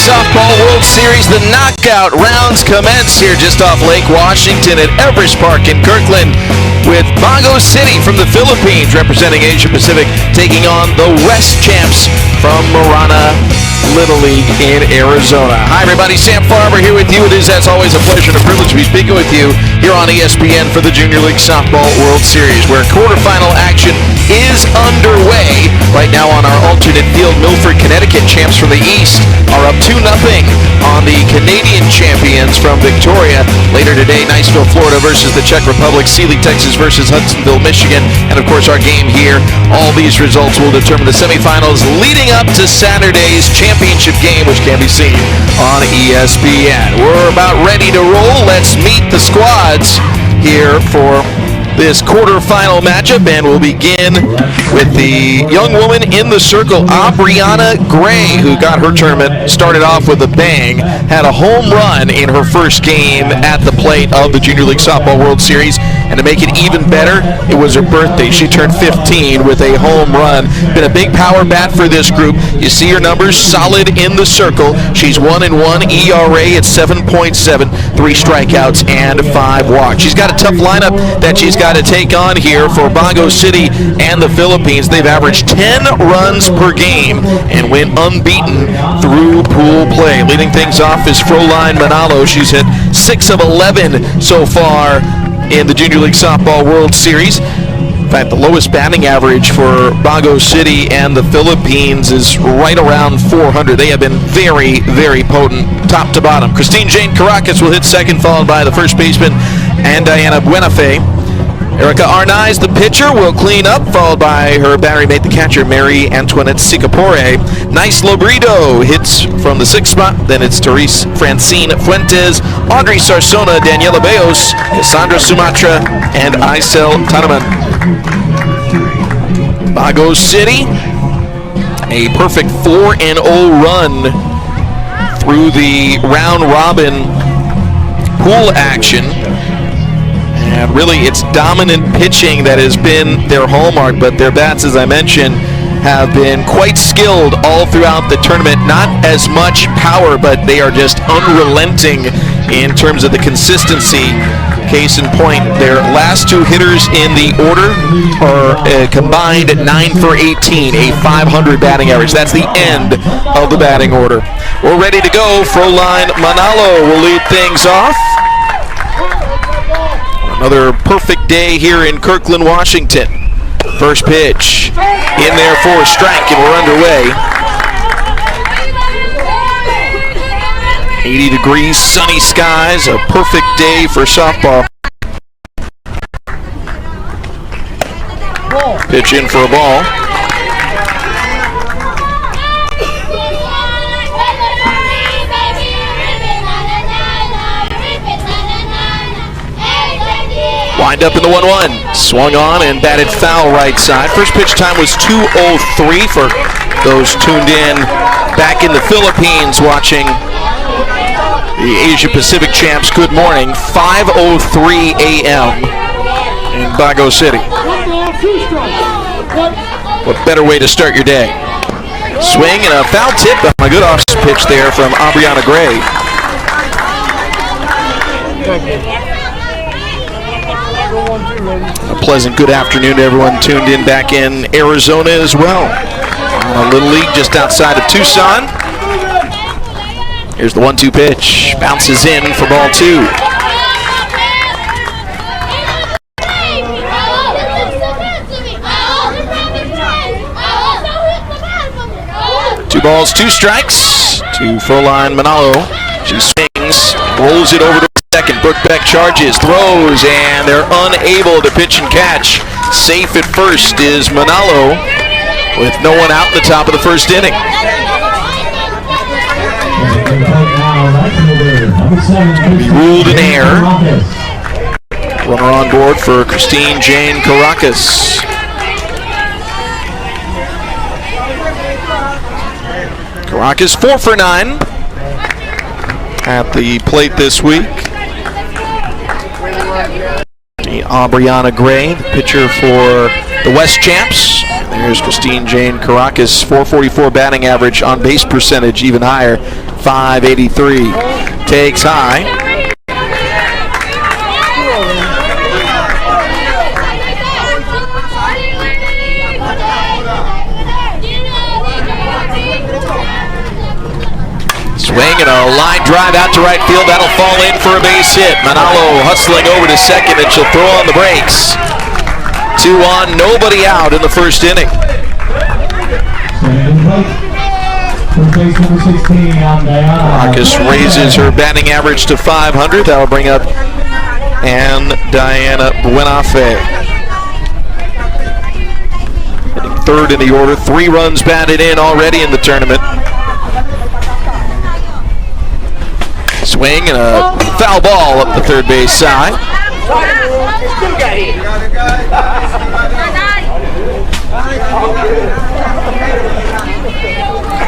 Softball World Series. The knockout rounds commence here just off Lake Washington at Everest Park in Kirkland, with Bago City from the Philippines representing Asia Pacific taking on the West Champs from Marana Little League in Arizona. Hi everybody, Sam Farber here with you. It is as always a pleasure and a privilege to be speaking with you here on ESPN for the Junior League Softball World Series, where quarterfinal action is underway. Right now on our alternate field, Milford, Connecticut champs from the East are up 2-0 on the Canadian champions from Victoria. Later today, Niceville, Florida versus the Czech Republic, Sealy, Texas versus Hudsonville, Michigan, and of course our game here. All these results will determine the semifinals leading up to Saturday's championship game, which can be seen on ESPN. We're about ready to roll. Let's meet the squads here for this quarterfinal matchup, and we'll begin with the young woman in the circle, Aubriana Gray, who got her tournament started off with a bang, had a home run in her first game at the plate of the Junior League Softball World Series, and to make it even better, it was her birthday. She turned 15 with a home run. Been a big power bat for this group. You see her numbers solid in the circle. She's 1-1 ERA at 7.7, 3 strikeouts and 5 walks. She's got a tough lineup that she's got to take on here for Bago City and the Philippines. They've averaged 10 runs per game and went unbeaten through pool play. Leading things off is Froline Manalo. She's hit 6 of 11 so far in the Junior League Softball World Series. In fact, the lowest batting average for Bago City and the Philippines is right around 400. They have been very, very potent top to bottom. Christine Jane Caracas will hit second, followed by the first baseman and Diana Buenafe. Erica Arnaiz, the pitcher, will clean up, followed by her battery mate, the catcher, Mary Antoinette Sicapore. Nice Lobrido hits from the 6th spot. Then it's Therese Francine Fuentes, Audrey Sarsona, Daniela Beos, Cassandra Sumatra, and Isel Tanaman. Bago City, a perfect 4-0 run through the round-robin pool action. And really, it's dominant pitching that has been their hallmark, but their bats, as I mentioned, have been quite skilled all throughout the tournament. Not as much power, but they are just unrelenting in terms of the consistency. Case in point, their last 2 hitters in the order are combined at 9 for 18, a 500 batting average. That's the end of the batting order. We're ready to go. Froline Manalo will lead things off. Another perfect day here in Kirkland, Washington. First pitch in there for a strike, and we're underway. 80 degrees, sunny skies, a perfect day for softball. Pitch in for a ball. Wind up in the 1-1. Swung on and batted foul right side. First pitch time was 2:03 for those tuned in back in the Philippines watching the Asia Pacific champs. Good morning. 5:03 a.m. in Bago City. What better way to start your day? Swing and a foul tip on a good off pitch there from Aubriana Gray. A pleasant good afternoon to everyone tuned in back in Arizona as well. A Little League just outside of Tucson. Here's the 1-2 pitch. Bounces in for ball 2. Two balls, 2 strikes to Froline Manalo. She swings, rolls it over to second. Brookbeck charges, throws, and they're unable to pitch and catch. Safe at first is Manalo with no one out in the top of the first inning. Be ruled in air. Runner on board for Christine Jane Caracas. Caracas 4 for 9 at the plate this week. Aubriana Gray, the pitcher for the West Champs. There's Christine Jane Caracas, 444 batting average, on base percentage even higher, 583. Takes high. Swing and a line drive out to right field. That'll fall in for a base hit. Manalo hustling over to second, and she'll throw on the brakes. 2 on, nobody out in the first inning. Marcus raises her batting average to 500. That'll bring up Diana Buenafe. Hitting third in the order. 3 runs batted in already in the tournament. Swing and a foul ball up the third base side.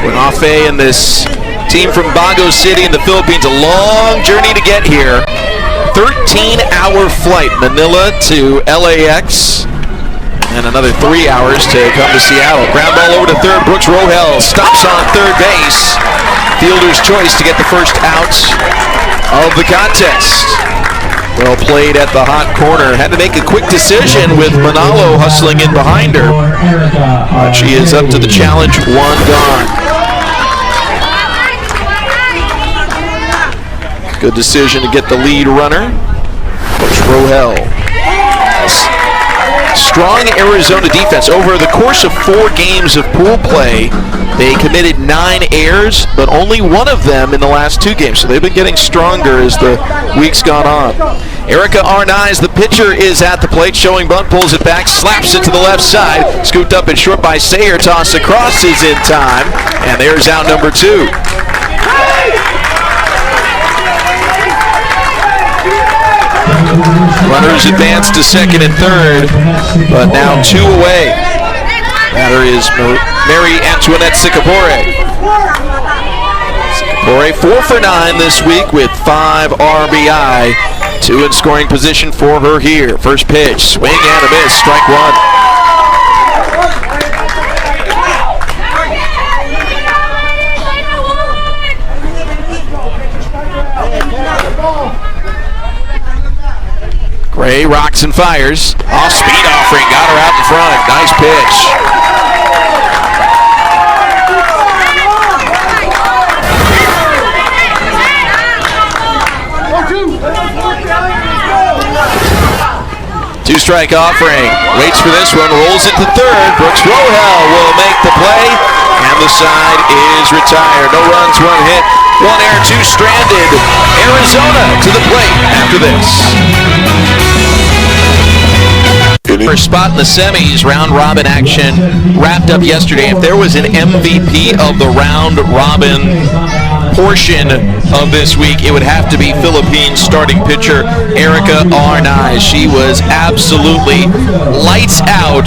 Buenafe and this team from Bago City in the Philippines, a long journey to get here. 13-hour flight, Manila to LAX, and another 3 hours to come to Seattle. Ground ball over to third. Brooks Rohel stops on third base. Fielder's choice to get the first out of the contest. Well played at the hot corner. Had to make a quick decision with Manalo hustling in behind her. But she is up to the challenge. 1 gone. Good decision to get the lead runner. Brooks Rohel. Strong Arizona defense. Over the course of 4 games of pool play, they committed 9 errors, but only 1 of them in the last 2 games. So they've been getting stronger as the weeks gone on. Erica Arnaiz, the pitcher, is at the plate, showing bunt, pulls it back, slaps it to the left side. Scooped up and short by Sayer. Toss across is in time, and there's out number 2. Runners advance to second and third, but now 2 away. Batter is Mary Antoinette Sicapore. Sicapore 4 for 9 this week with 5 RBI. 2 in scoring position for her here. First pitch, swing and a miss, strike 1. Gray rocks and fires. Off-speed offering, got her out in front. Nice pitch. Two-strike offering. Waits for this one. Rolls it to third. Brooks Rohel will make the play, and the side is retired. No runs, 1 hit. 1 error, 2 stranded. Arizona to the plate after this. First spot in the semis, round robin action wrapped up yesterday. If there was an MVP of the round robin portion of this week, it would have to be Philippines starting pitcher Erica Arnaiz. She was absolutely lights out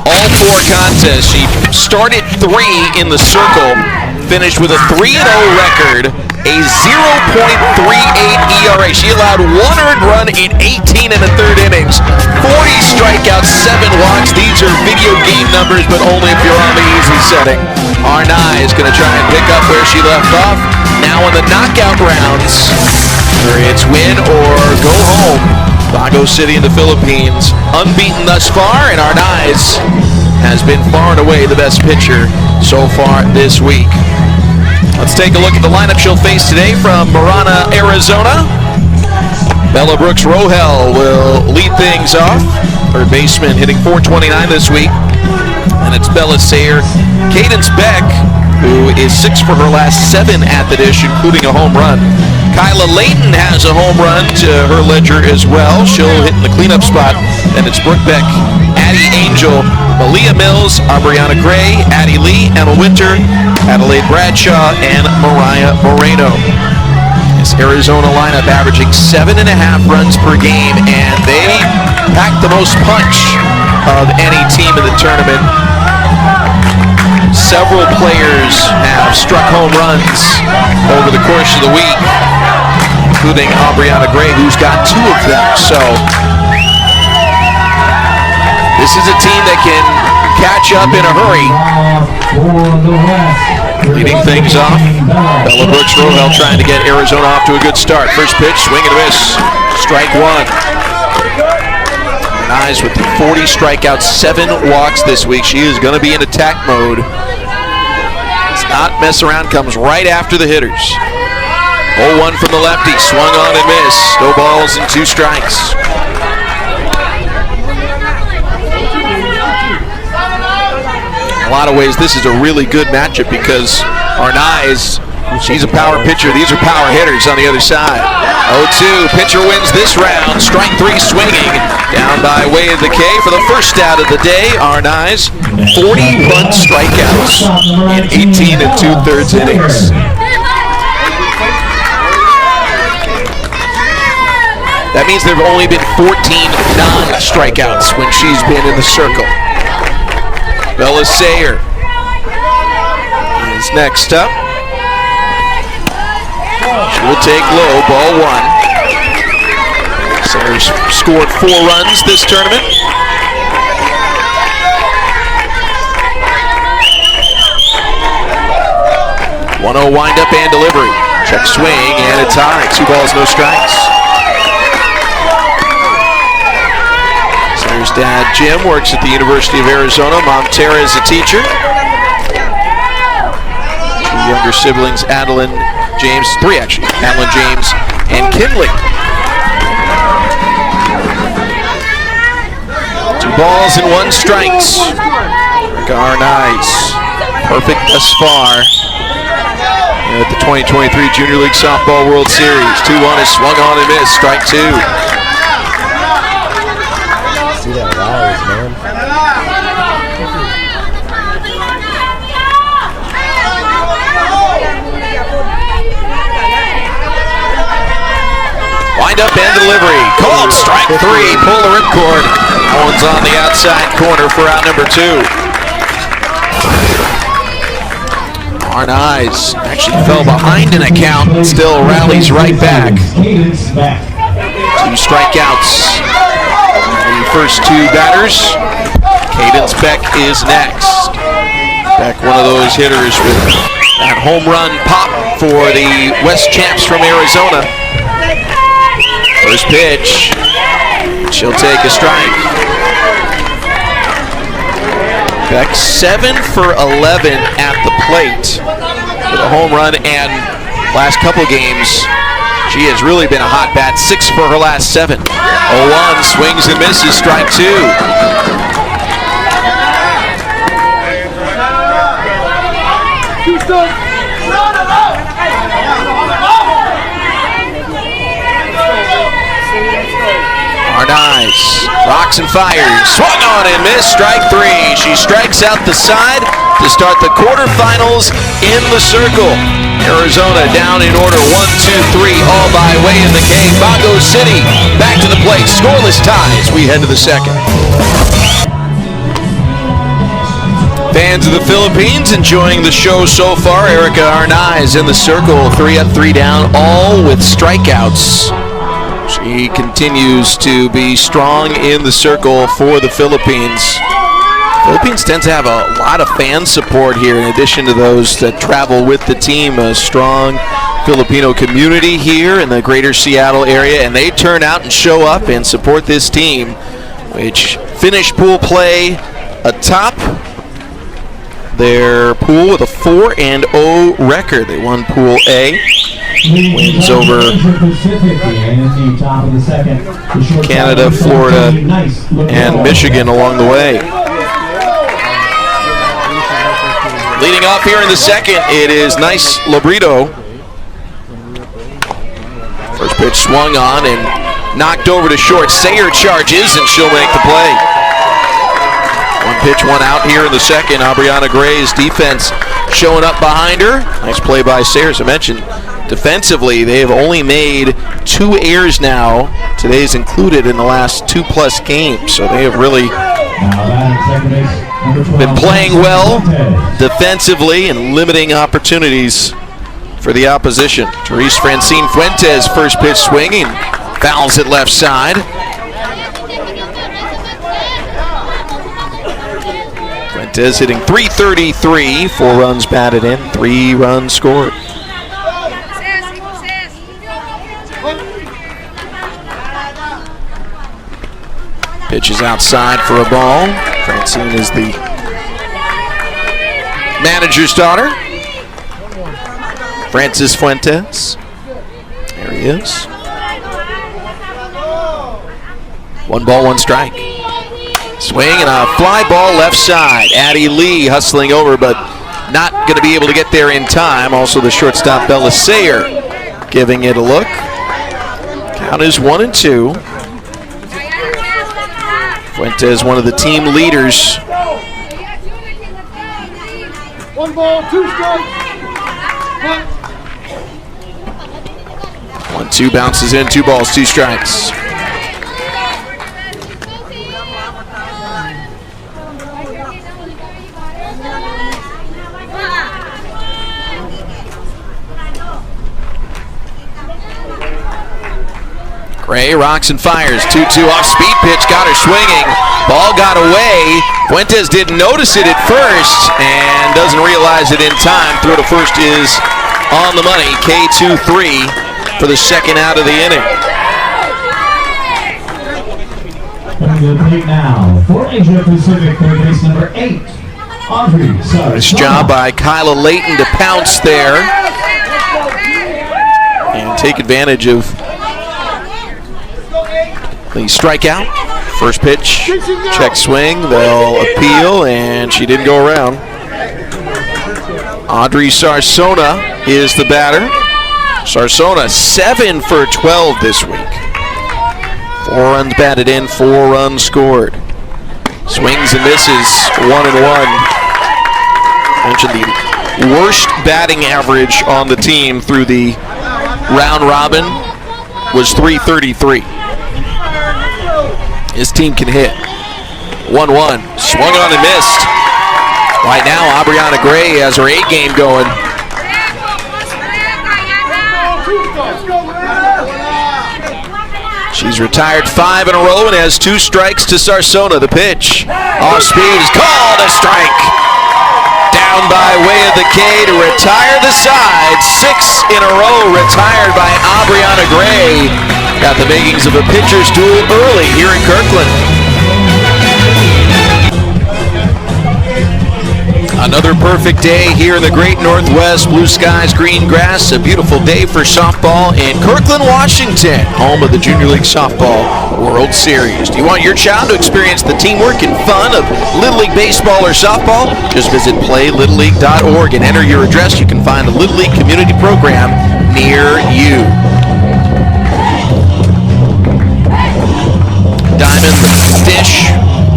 all 4 contests. She started 3 in the circle, finished with a 3-0 record, a 0.38 ERA. She allowed 1 earned run in 18 in the third innings, 40 strikeouts, 7 walks. These are video game numbers, but only if you're on the easy setting. Arnaiz is going to try and pick up where she left off. Now in the knockout rounds, it's win or go home. Bago City in the Philippines, unbeaten thus far, and Arnaiz has been far and away the best pitcher so far this week. Let's take a look at the lineup she'll face today from Marana, Arizona. Bella Brooks Rohel will lead things off. Third baseman hitting .429 this week. And it's Bella Sayer. Cadence Beck, who is 6 for her last 7 at the dish, including a home run. Kyla Layton has a home run to her ledger as well. She'll hit in the cleanup spot. And it's Brooke Beck, Addie Angel, Malia Mills, Aubriana Gray, Addie Lee, Emma Winter, Adelaide Bradshaw, and Mariah Moreno. This Arizona lineup averaging 7.5 runs per game, and they pack the most punch of any team in the tournament. Several players have struck home runs over the course of the week, including Aubriana Gray, who's got 2 of them. So this is a team that can catch up in a hurry. Leading things off, Bella Brooks Rohel trying to get Arizona off to a good start. First pitch, swing and a miss. Strike one. Arnaiz with 40 strikeouts, 7 walks this week. She is going to be in attack mode. Does not mess around, comes right after the hitters. 0-1 from the lefty, swung on and missed. No balls and 2 strikes. In a lot of ways, this is a really good matchup because Arnaiz, she's a power pitcher. These are power hitters on the other side. 0-2, pitcher wins this round. Strike 3 swinging. Down by way of the K for the first out of the day. Arnaiz, 41 strikeouts in 18 2/3 innings. That means there have only been 14 non-strikeouts when she's been in the circle. Bella Sayer is next up. She will take low, ball 1. Sayers scored 4 runs this tournament. .10 windup and delivery. Check swing and it's high. 2 balls, no strikes. Sayers' dad Jim works at the University of Arizona. Mom Tara is a teacher. 2 younger siblings, Adeline James, 3 actually, Adeline James and Kinley. 2 balls and 1 strikes. Arnaiz, perfect thus far at the 2023 Junior League Softball World Series. 2-1 is swung on and missed, strike 2. See that rise, man. Wind up and delivery. Called strike 3. Pull the ripcord. That one's on the outside corner for out number 2. Arnaiz actually fell behind an account and still rallies right back. 2 strikeouts. The first 2 batters. Cadence Beck is next. Beck, one of those hitters with that home run pop for the West Champs from Arizona. First pitch, she'll take a strike. Beck 7 for 11 at the plate with a home run, and last couple games she has really been a hot bat. 6 for her last 7. 0-1, swings and misses, strike 2. Arnaiz rocks and fires, swung on and missed, strike 3. She strikes out the side to start the quarterfinals in the circle. Arizona down in order 1-2-3, all by way of the K. Bago City back to the plate, scoreless ties. We head to the second. Fans of the Philippines enjoying the show so far. Erica Arnaiz in the circle, 3 up, 3 down, all with strikeouts. She continues to be strong in the circle for the Philippines. Philippines tends to have a lot of fan support here in addition to those that travel with the team. A strong Filipino community here in the greater Seattle area, and they turn out and show up and support this team, which finished pool play atop their pool with a 4-0 record. They won Pool A. Wins over Canada, Florida, and Michigan along the way. Leading off here in the second, it is Nice Labrito. First pitch swung on and knocked over to short. Sayer charges and she'll make the play. 1 pitch, 1 out here in the second. Aubriana Gray's defense showing up behind her. Nice play by Sayer, as I mentioned. Defensively, they have only made 2 errors now. Today's included in the last 2+ games. So they have really been playing well defensively and limiting opportunities for the opposition. Therese Francine Fuentes, first pitch swinging, fouls it left side. Fuentes hitting .333, 4 runs batted in, 3 runs scored. Pitch is outside for a ball. Francine is the manager's daughter. Francis Fuentes. There he is. 1 ball, 1 strike. Swing and a fly ball left side. Addie Lee hustling over, but not going to be able to get there in time. Also the shortstop Bella Sayer giving it a look. Count is 1-2. Fuentes, one of the team leaders. 1 ball, 2 strikes. 1-2 bounces in, 2 balls, 2 strikes. Gray rocks and fires. 2-2 off speed pitch. Got her swinging. Ball got away. Fuentes didn't notice it at first and doesn't realize it in time. Throw to first is on the money. K2-3 for the second out of the inning. Coming to the plate now for Asia Pacific, third base number 8, Audrey Sarsona. Nice job by Kyla Layton to pounce there and take advantage of the strikeout. First pitch, check swing, they'll appeal, and she didn't go around. Audrey Sarsona is the batter. Sarsona 7 for 12 this week. 4 runs batted in, 4 runs scored. Swings and misses, 1-1. Mentioned the worst batting average on the team through the round robin was .333. His team can hit. 1-1, swung on and missed. Right now, Aubriana Gray has her A game going. She's retired 5 in a row and has 2 strikes to Sarsona. The pitch, off speed, is called a strike. Down by way of the K to retire the side. 6 in a row retired by Aubriana Gray. Got the makings of a pitcher's duel early here in Kirkland. Another perfect day here in the great Northwest. Blue skies, green grass, a beautiful day for softball in Kirkland, Washington, home of the Junior League Softball World Series. Do you want your child to experience the teamwork and fun of Little League baseball or softball? Just visit playlittleleague.org and enter your address. You can find a Little League community program near you. Diamond, dish,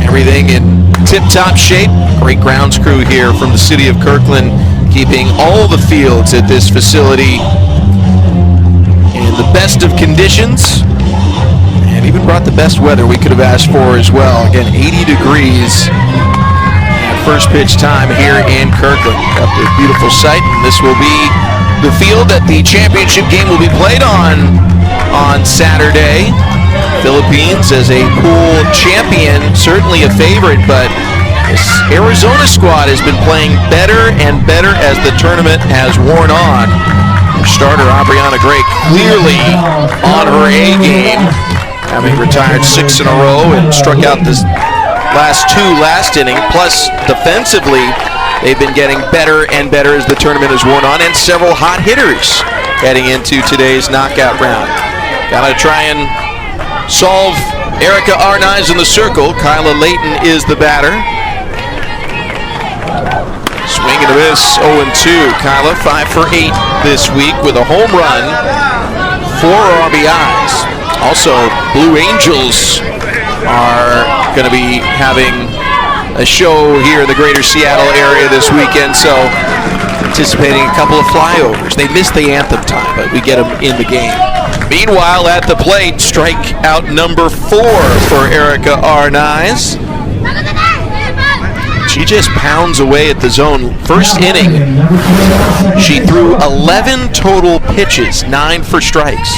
everything in tip-top shape. Great grounds crew here from the city of Kirkland, keeping all the fields at this facility in the best of conditions, and even brought the best weather we could have asked for as well. Again, 80 degrees at first pitch time here in Kirkland. Got the beautiful site, and this will be the field that the championship game will be played on Saturday. Philippines as a pool champion, certainly a favorite, but this Arizona squad has been playing better and better as the tournament has worn on. Their starter, Aubriana Gray, clearly on her A game, having retired 6 in a row and struck out this last 2 last inning. Plus, defensively, they've been getting better and better as the tournament has worn on, and several hot hitters heading into today's knockout round. Gotta try and solve Erica Arnaiz in the circle. Kyla Layton is the batter. Swing and a miss, 0-2. Kyla 5 for 8 this week with a home run, 4 RBIs. Also, Blue Angels are going to be having a show here in the greater Seattle area this weekend, so anticipating a couple of flyovers. They missed the anthem time, but we get them in the game. Meanwhile, at the plate, strikeout number 4 for Erica Arnaiz. She just pounds away at the zone. First inning, she threw 11 total pitches, 9 for strikes.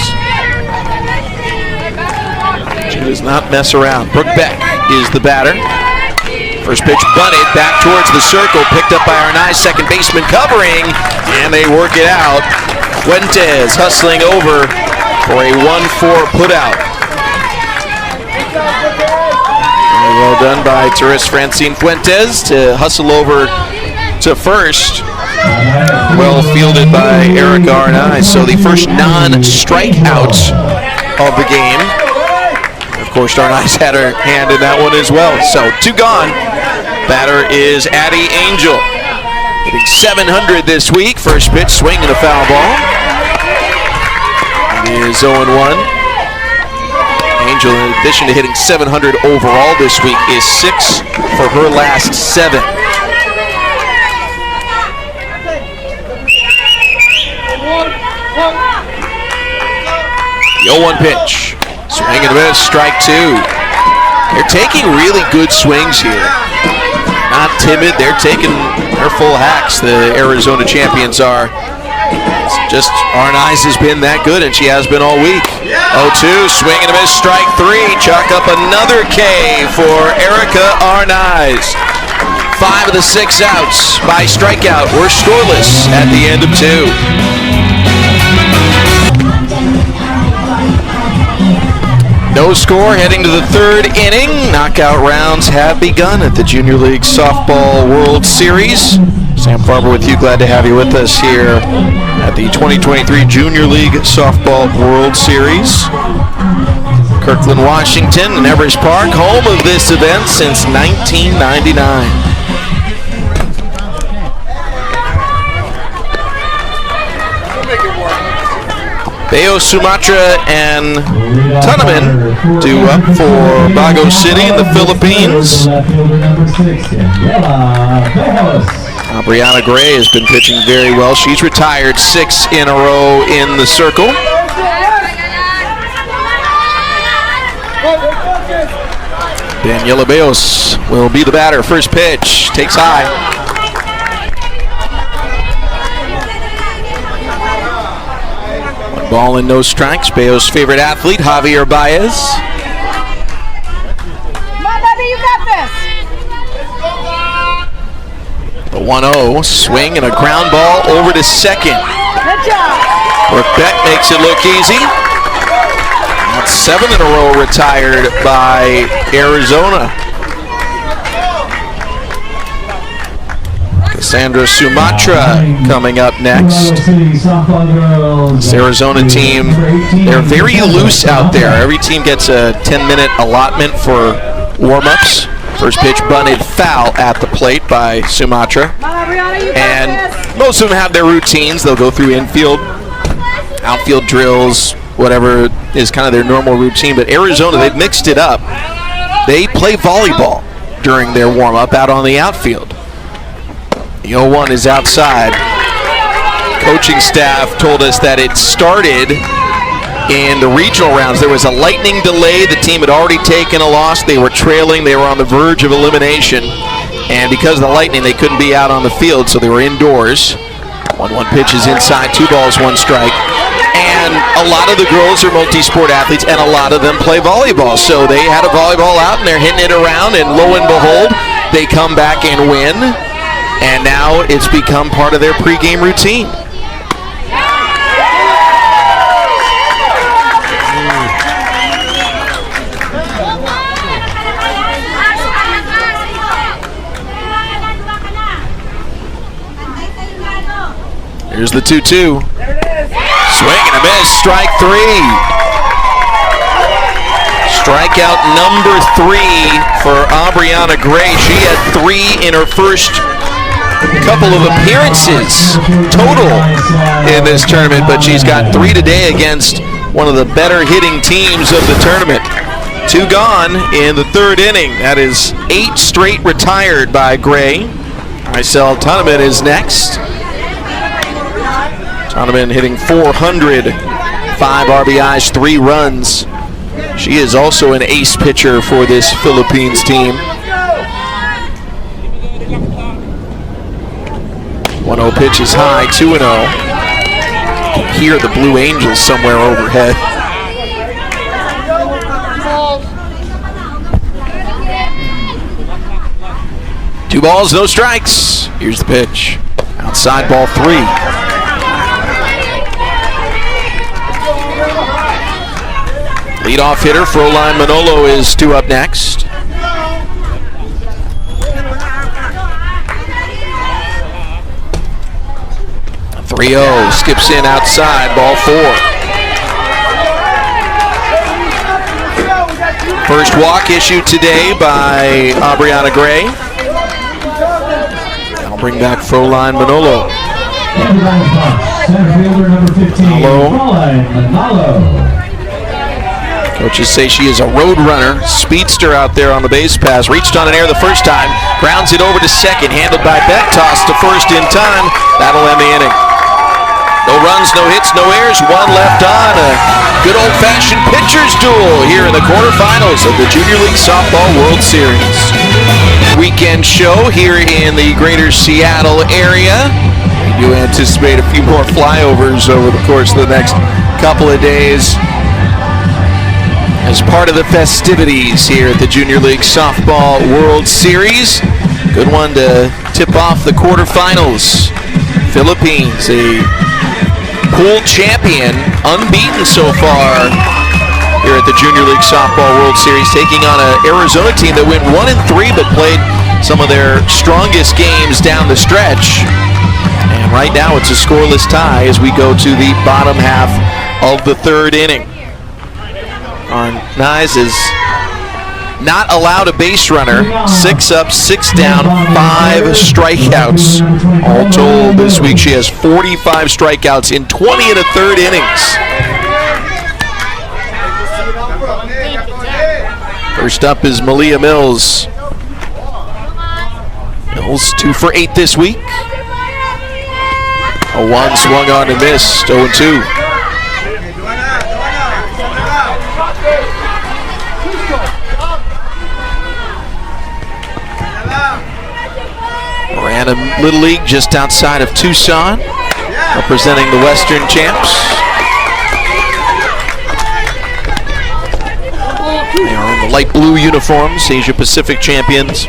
She does not mess around. Brooke Beck is the batter. First pitch bunted back towards the circle, picked up by Arnaiz, second baseman covering, and they work it out. Fuentes hustling over for a 1-4 putout. Very well done by Teres Francine Fuentes to hustle over to first. Well fielded by Erica Arnaiz. So the first non-strikeout of the game. Of course, Arnaiz had her hand in that one as well. So 2 gone. Batter is Addie Angel. Hitting .700 this week. First pitch, swing and a foul ball. It is 0-1. Angel, in addition to hitting .700 overall this week, is 6 for her last 7. The 0-1 pitch. Swing and a miss, strike 2. They're taking really good swings here. Not timid, they're taking their full hacks, the Arizona champions are. It's just Arnaiz has been that good, and she has been all week. 0-2, swing and a miss, strike 3. Chalk up another K for Erica Arnaiz. 5 of the 6 outs by strikeout were scoreless at the end of 2. No score heading to the 3rd inning. Knockout rounds have begun at the Junior League Softball World Series. Sam Farber with you. Glad to have you with us here at the 2023 Junior League Softball World Series. Kirkland, Washington, and Everest Park, home of this event since 1999. Bayo Sumatra and Tunaman due up for Bago City in the Philippines. Brianna Gray has been pitching very well. She's retired 6 in a row in the circle. Daniela Bayos will be the batter. First pitch, takes high. 1 ball and no strikes. Bayos' favorite athlete, Javier Baez. Come on, baby, you got this. The 1-0 swing and a ground ball over to second. Good job. Brooke Beck makes it look easy. That's 7 in a row retired by Arizona. Cassandra Sumatra coming up next. This Arizona team, they're very loose out there. Every team gets a 10-minute allotment for warm-ups. First pitch bunted foul at the plate by Sumatra. And most of them have their routines. They'll go through infield, outfield drills, whatever is kind of their normal routine. But Arizona, they've mixed it up. They play volleyball during their warm-up out on the outfield. The 0-1 is outside. Coaching staff told us that it started in the regional rounds. There was a lightning delay. The team had already taken a loss. They were trailing. They were on the verge of elimination. And because of the lightning, they couldn't be out on the field, so they were indoors. 1-1 pitch is inside. 2 balls, 1 strike. And a lot of the girls are multi-sport athletes, and a lot of them play volleyball. So they had a volleyball out, and they're hitting it around, and lo and behold, they come back and win. And now it's become part of their pregame routine. Here's the 2-2. Swing and a miss, strike 3. Strikeout number 3 for Aubriana Gray. She had 3 in her first couple of appearances total in this tournament, but she's got 3 today against one of the better hitting teams of the tournament. 2 gone in the 3rd inning. That is 8 straight retired by Gray. Marcel Tunaman is next. Tunaman hitting .400, 5 RBIs, 3 runs. She is also an ace pitcher for this Philippines team. 1-0 pitch is high, 2-0. You can hear the Blue Angels somewhere overhead. 2 balls, no strikes. Here's the pitch. Outside, ball 3. Leadoff hitter Froline Manolo is due up next. 3-0, skips in outside, ball 4. First walk issued today by Aubriana Gray. I'll bring back Froline Manolo. Center fielder number 15, Manolo. Coaches say she is a road runner, speedster out there on the base pass. Reached on an air the first time, grounds it over to second, handled by Beck, tossed to first in time. That'll end the inning. No runs, no hits, no errors, 1 left on. A good old-fashioned pitcher's duel here in the quarterfinals of the Junior League Softball World Series. Weekend show here in the greater Seattle area. We do anticipate a few more flyovers over the course of the next couple of days as part of the festivities here at the Junior League Softball World Series. Good one to tip off the quarterfinals. Philippines, a pool champion, unbeaten so far here at the Junior League Softball World Series, taking on an Arizona team that went 1-3 but played some of their strongest games down the stretch. And right now it's a scoreless tie as we go to the bottom half of the 3rd inning. Arnaiz is not allowed a base runner. 6 up, 6 down, 5 strikeouts. All told this week she has 45 strikeouts in 20 1/3 innings. First up is Malia Mills. Mills 2 for 8 this week. A 1 swung on and missed, 0-2. Marana Little League just outside of Tucson, representing the Western champs. They are in the light blue uniforms, Asia Pacific champions.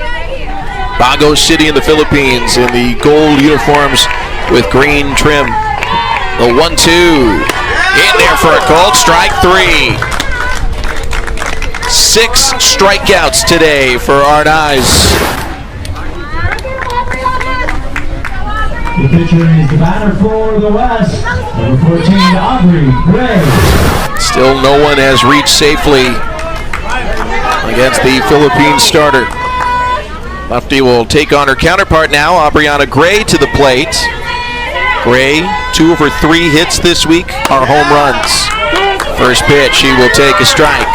Bago City in the Philippines in the gold uniforms with green trim. The 1-2, in there for a called strike 3. 6 strikeouts today for Arnaiz. The pitcher is the batter for the West, number 14, Aubrey Gray. Still no one has reached safely against the Philippine starter. Lefty will take on her counterpart now, Aubriana Gray to the plate. Gray, 2 of her 3 hits this week are home runs. First pitch, she will take a strike.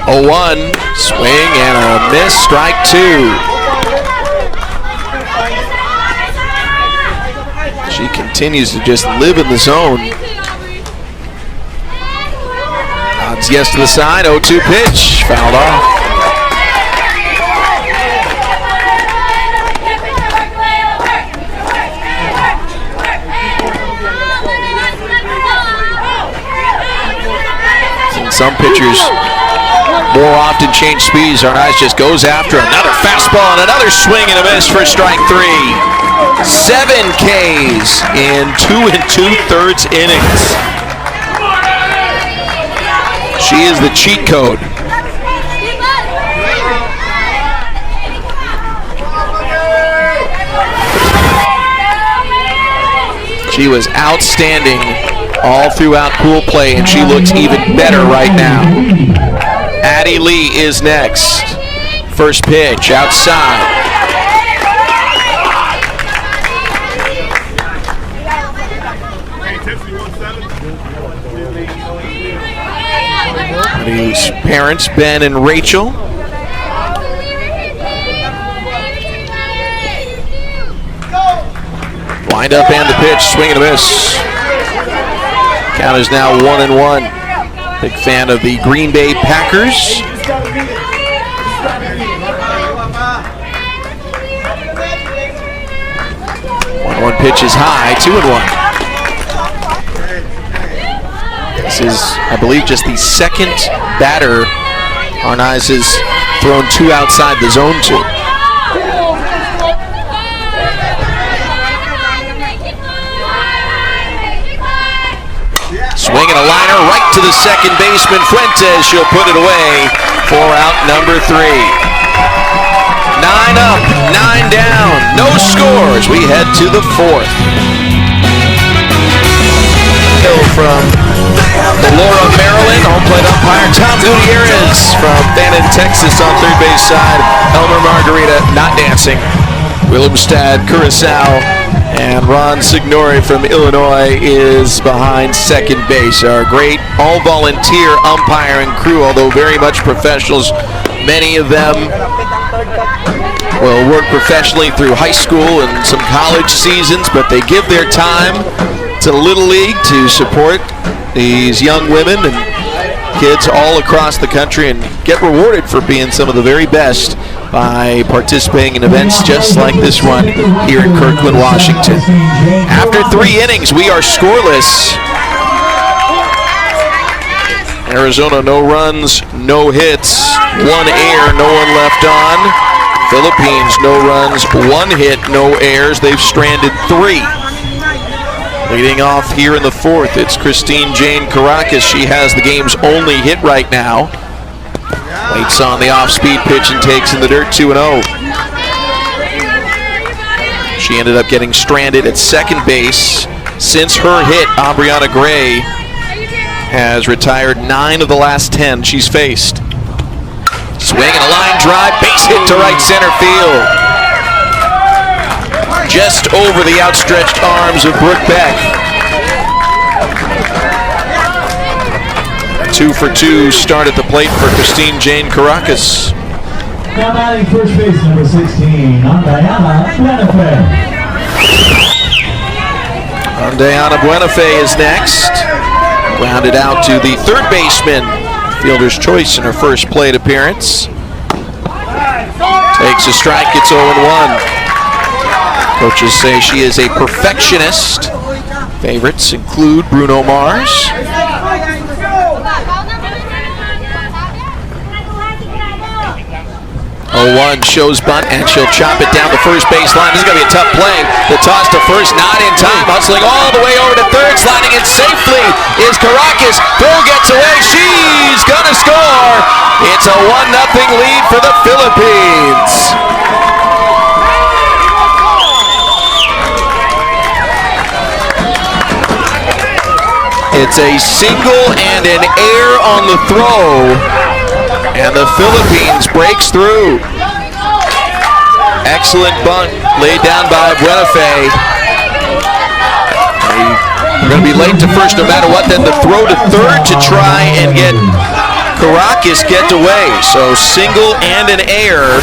0-1, swing and a miss, strike 2. She continues to just live in the zone. Odds yes to the side, 0-2 pitch, fouled off. Some pitchers more often change speeds. Arnaiz just goes after another fastball and another swing and a miss for strike 3. 7 Ks in 2 2/3 innings. She is the cheat code. She was outstanding all throughout pool play, and she looks even better right now. Addie Lee is next. First pitch outside. Addie's parents, Ben and Rachel. Wind up and the pitch, swing and a miss. Count is now 1-1. Big fan of the Green Bay Packers. 1-1 pitch is high, 2-1. This is, I believe, just the second batter Arnaiz has thrown 2 outside the zone to. Swinging a liner right to the second baseman, Fuentes. She'll put it away for out number 3. 9 up, 9 down, no scores. We head to the 4th. From Laura, Maryland, home plate umpire Tom Gutierrez from Bannon, Texas on third base side. Elmer Margarita not dancing. Willemstad, Curacao, and Ron Signori from Illinois is behind second base. Our great all-volunteer umpiring crew, although very much professionals. Many of them will work professionally through high school and some college seasons, but they give their time to Little League to support these young women and kids all across the country and get rewarded for being some of the very best by participating in events just like this one here in Kirkland, Washington. After 3 innings, we are scoreless. Arizona, no runs, no hits, 1 error, no one left on. Philippines, no runs, 1 hit, no errors. They've stranded 3. Leading off here in the 4th, it's Christine Jane Caracas. She has the game's only hit right now. Waits on the off-speed pitch and takes in the dirt, 2-0. She ended up getting stranded at second base. Since her hit, Aubriana Gray has retired 9 of the last 10 she's faced. Swing and a line drive, base hit to right center field. Just over the outstretched arms of Brooke Beck. 2 for 2 start at the plate for Christine Jane Caracas. Now batting first base number 16, Andayana Buenafe. Andayana Buenafe is next. Rounded out to the third baseman. Fielder's choice in her first plate appearance. Takes a strike, it's 0-1. Coaches say she is a perfectionist. Favorites include Bruno Mars. 0-1 shows bunt, and she'll chop it down the first baseline. This is going to be a tough play. The toss to first, not in time. Hustling all the way over to third, sliding in safely is Caracas. Throw gets away. She's going to score. It's a 1-0 lead for the Philippines. It's a single and an error on the throw, and the Philippines breaks through. Excellent bunt laid down by Buenafe. They're going to be late to first no matter what, then the throw to third to try and get Caracas get away. So single and an error.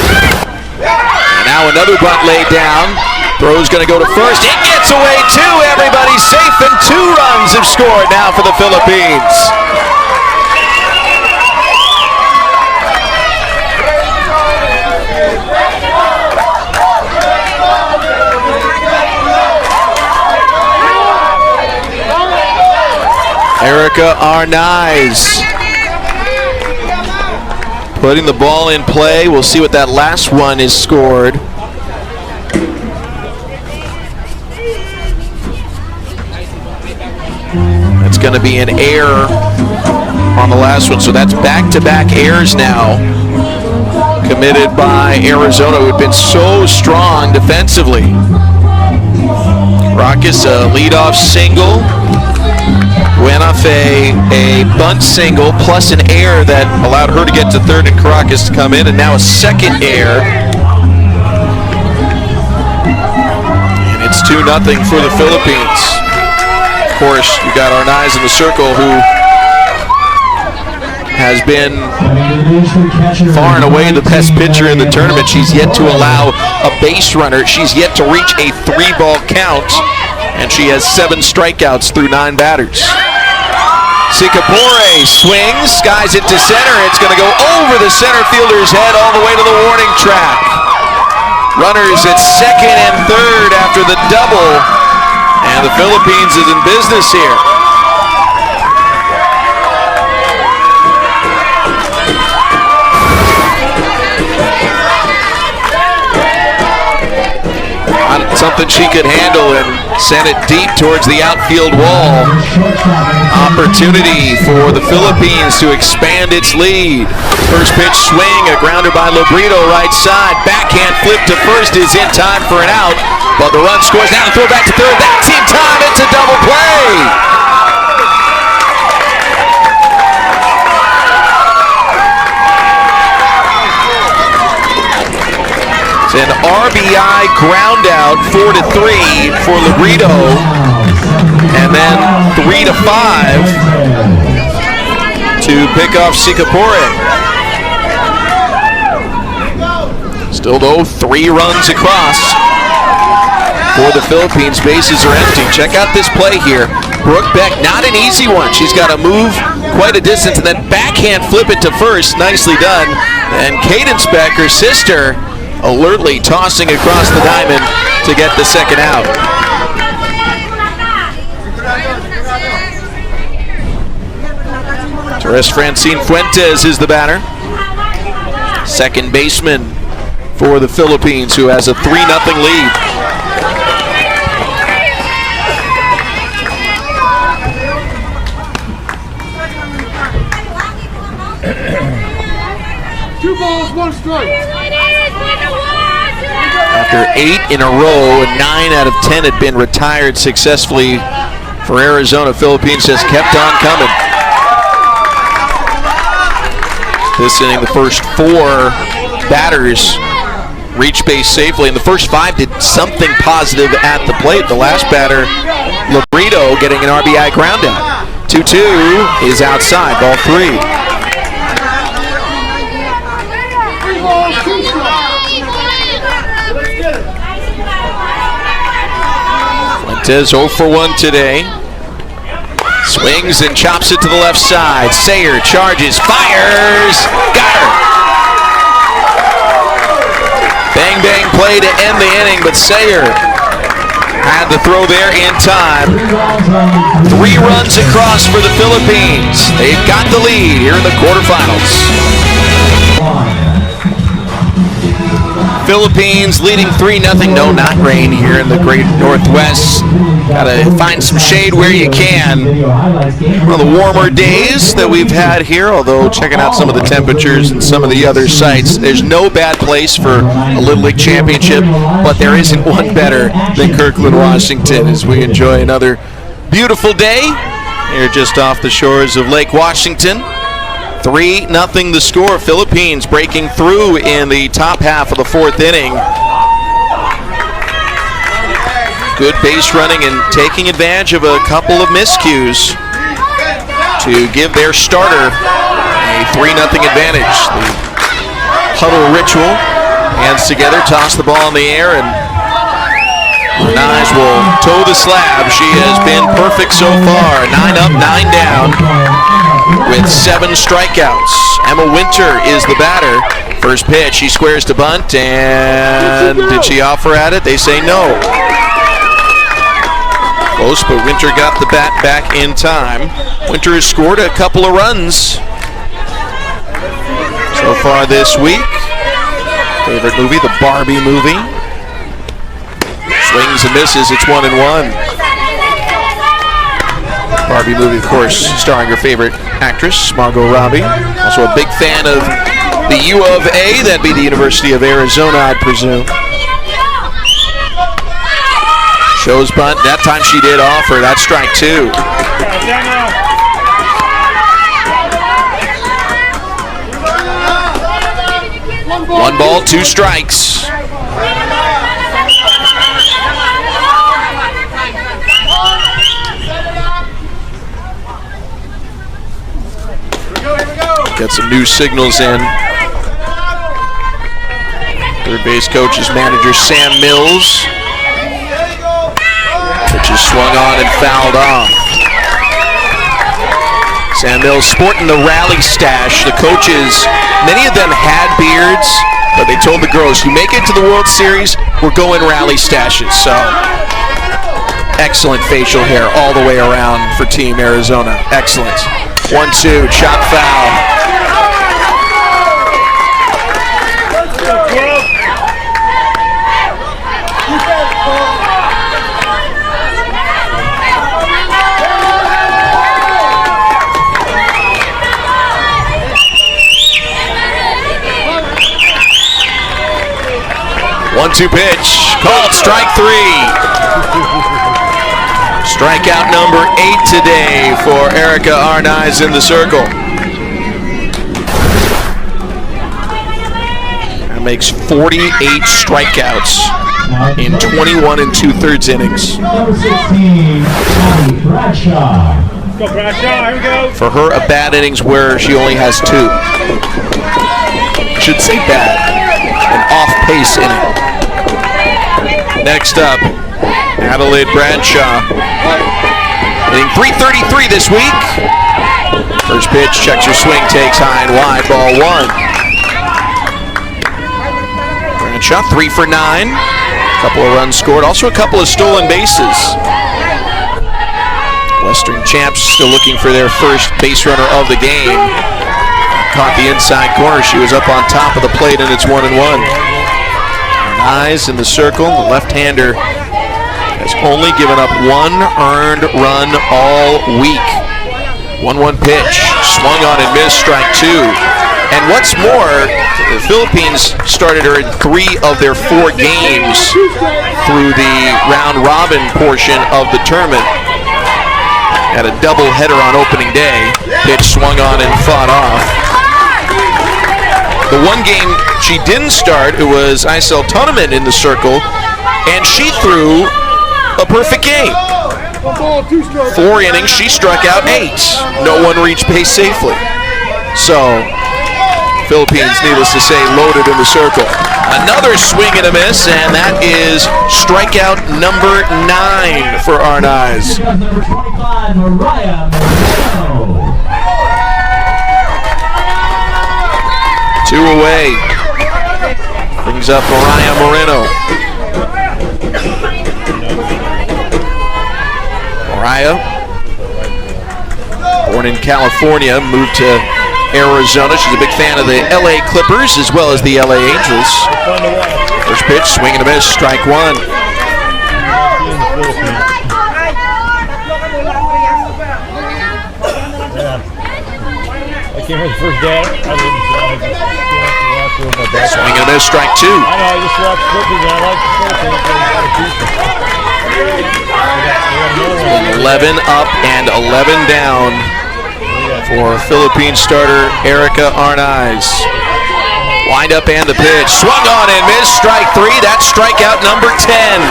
And now another bunt laid down. Throw's going to go to first. It gets away too. Everybody's safe, and 2 runs have scored now for the Philippines. Erica Arnaiz putting the ball in play. We'll see what that last one is scored. It's going to be an error on the last one, so that's back-to-back errors now committed by Arizona, who had been so strong defensively. Caracas a leadoff single. Buenafe a bunt single plus an error that allowed her to get to third and Caracas to come in, and now a second error. And it's 2-0 for the Philippines. Of course, you got Arnaiz in the circle, who has been far and away the best pitcher in the tournament. She's yet to allow a base runner. She's yet to reach a 3-ball count, and she has 7 strikeouts through 9 batters. Sicapore swings, skies it to center. It's going to go over the center fielder's head all the way to the warning track. Runners at second and third after the double, and the Philippines is in business here. something she could handle and sent it deep towards the outfield wall. Opportunity for the Philippines to expand its lead. First pitch swing, a grounder by Lobrito right side. Backhand flip to first is in time for an out, but the run scores. Now the throw back to third. That's in time. It's a double play. An RBI ground out, 4-3 for Lobrito, and then 3-5 to pick off Sicapore. Still though, 3 runs across for the Philippines. Bases are empty. Check out this play here. Brooke Beck, not an easy one. She's got to move quite a distance and then backhand flip it to first. Nicely done. And Cadence Beck, her sister, alertly tossing across the diamond to get the second out. Torres Francine Fuentes is the batter. Second baseman for the Philippines, who has a 3-0 lead. Two balls, 1 strike. After 8 in a row, 9 out of 10 had been retired successfully for Arizona. Philippines has kept on coming. This inning, the first 4 batters reached base safely, and the first 5 did something positive at the plate. The last batter, Lobrito, getting an RBI ground out. 2-2 is outside, ball 3. Fuentes 0 for 1 today. Swings and chops it to the left side. Sayer charges, fires, got her. Bang bang play to end the inning, but Sayer had the throw there in time. 3 runs across for the Philippines. They've got the lead here in the quarterfinals. Philippines leading 3-0. No, not rain here in the great Northwest. Gotta find some shade where you can. One of the warmer days that we've had here, although checking out some of the temperatures and some of the other sites, there's no bad place for a Little League Championship, but there isn't one better than Kirkland, Washington, as we enjoy another beautiful day here just off the shores of Lake Washington. 3-0 the score. Philippines breaking through in the top half of the 4th inning. Good base running and taking advantage of a couple of miscues to give their starter a 3-0 advantage. The huddle ritual, hands together, toss the ball in the air, and Naj will toe the slab. She has been perfect so far. 9 up, 9 down with 7 strikeouts. Emma Winter is the batter. First pitch, she squares to bunt, and did she offer at it? They say no. Close, but Winter got the bat back in time. Winter has scored a couple of runs so far this week. Favorite movie, the Barbie movie. Swings and misses, it's 1-1. Barbie movie, of course, starring her favorite actress, Margot Robbie. Also a big fan of the U of A, that'd be the University of Arizona, I'd presume. Shows bunt, that time she did offer, that's strike 2. 1 ball, 2 strikes. Got some new signals in. Third base coach is manager Sam Mills. Pitch is swung on and fouled off. Sam Mills sporting the rally stash. The coaches, many of them had beards, but they told the girls, you make it to the World Series, we're going rally stashes. So, excellent facial hair all the way around for Team Arizona. Excellent. 1-2, chop foul. 0-2 pitch. Called strike 3. Strikeout number 8 today for Erica Arnaiz in the circle. That makes 48 strikeouts in 21 2/3 innings. Number 16, Abby Bradshaw. Go, Bradshaw. Here we go. For her, a bad innings where she only has 2. Should say bad. An off-pace inning. Next up, Adelaide Bradshaw. Hitting .333 this week. First pitch, checks her swing, takes high and wide, ball 1. Bradshaw, 3 for 9. Couple of runs scored, also a couple of stolen bases. Western champs still looking for their first base runner of the game. Caught the inside corner. She was up on top of the plate, and it's 1-1. Eyes in the circle. The left-hander has only given up 1 earned run all week. 1-1 pitch. Swung on and missed, strike 2. And what's more, the Philippines started her in 3 of their 4 games through the round-robin portion of the tournament. Had a double-header on opening day. Pitch swung on and fought off. The one game she didn't start, it was ISL tournament in the circle, and she threw a perfect game. 4 innings, she struck out 8. No one reached base safely. So, Philippines, needless to say, loaded in the circle. Another swing and a miss, and that is strikeout number 9 for Arnaiz. Number 25, Mariah Moreno. 2 away. Brings up Mariah Moreno. Mariah, born in California, moved to Arizona. She's a big fan of the LA Clippers as well as the LA Angels. First pitch, swing and a miss, strike 1. I came here the first day. Swing and a miss, strike 2. I know, I just watched Clippers and I like the 11 up and 11 down for Philippine starter Erica Arnaiz. Wind up and the pitch. Swung on and missed, strike 3. That's strikeout number 10.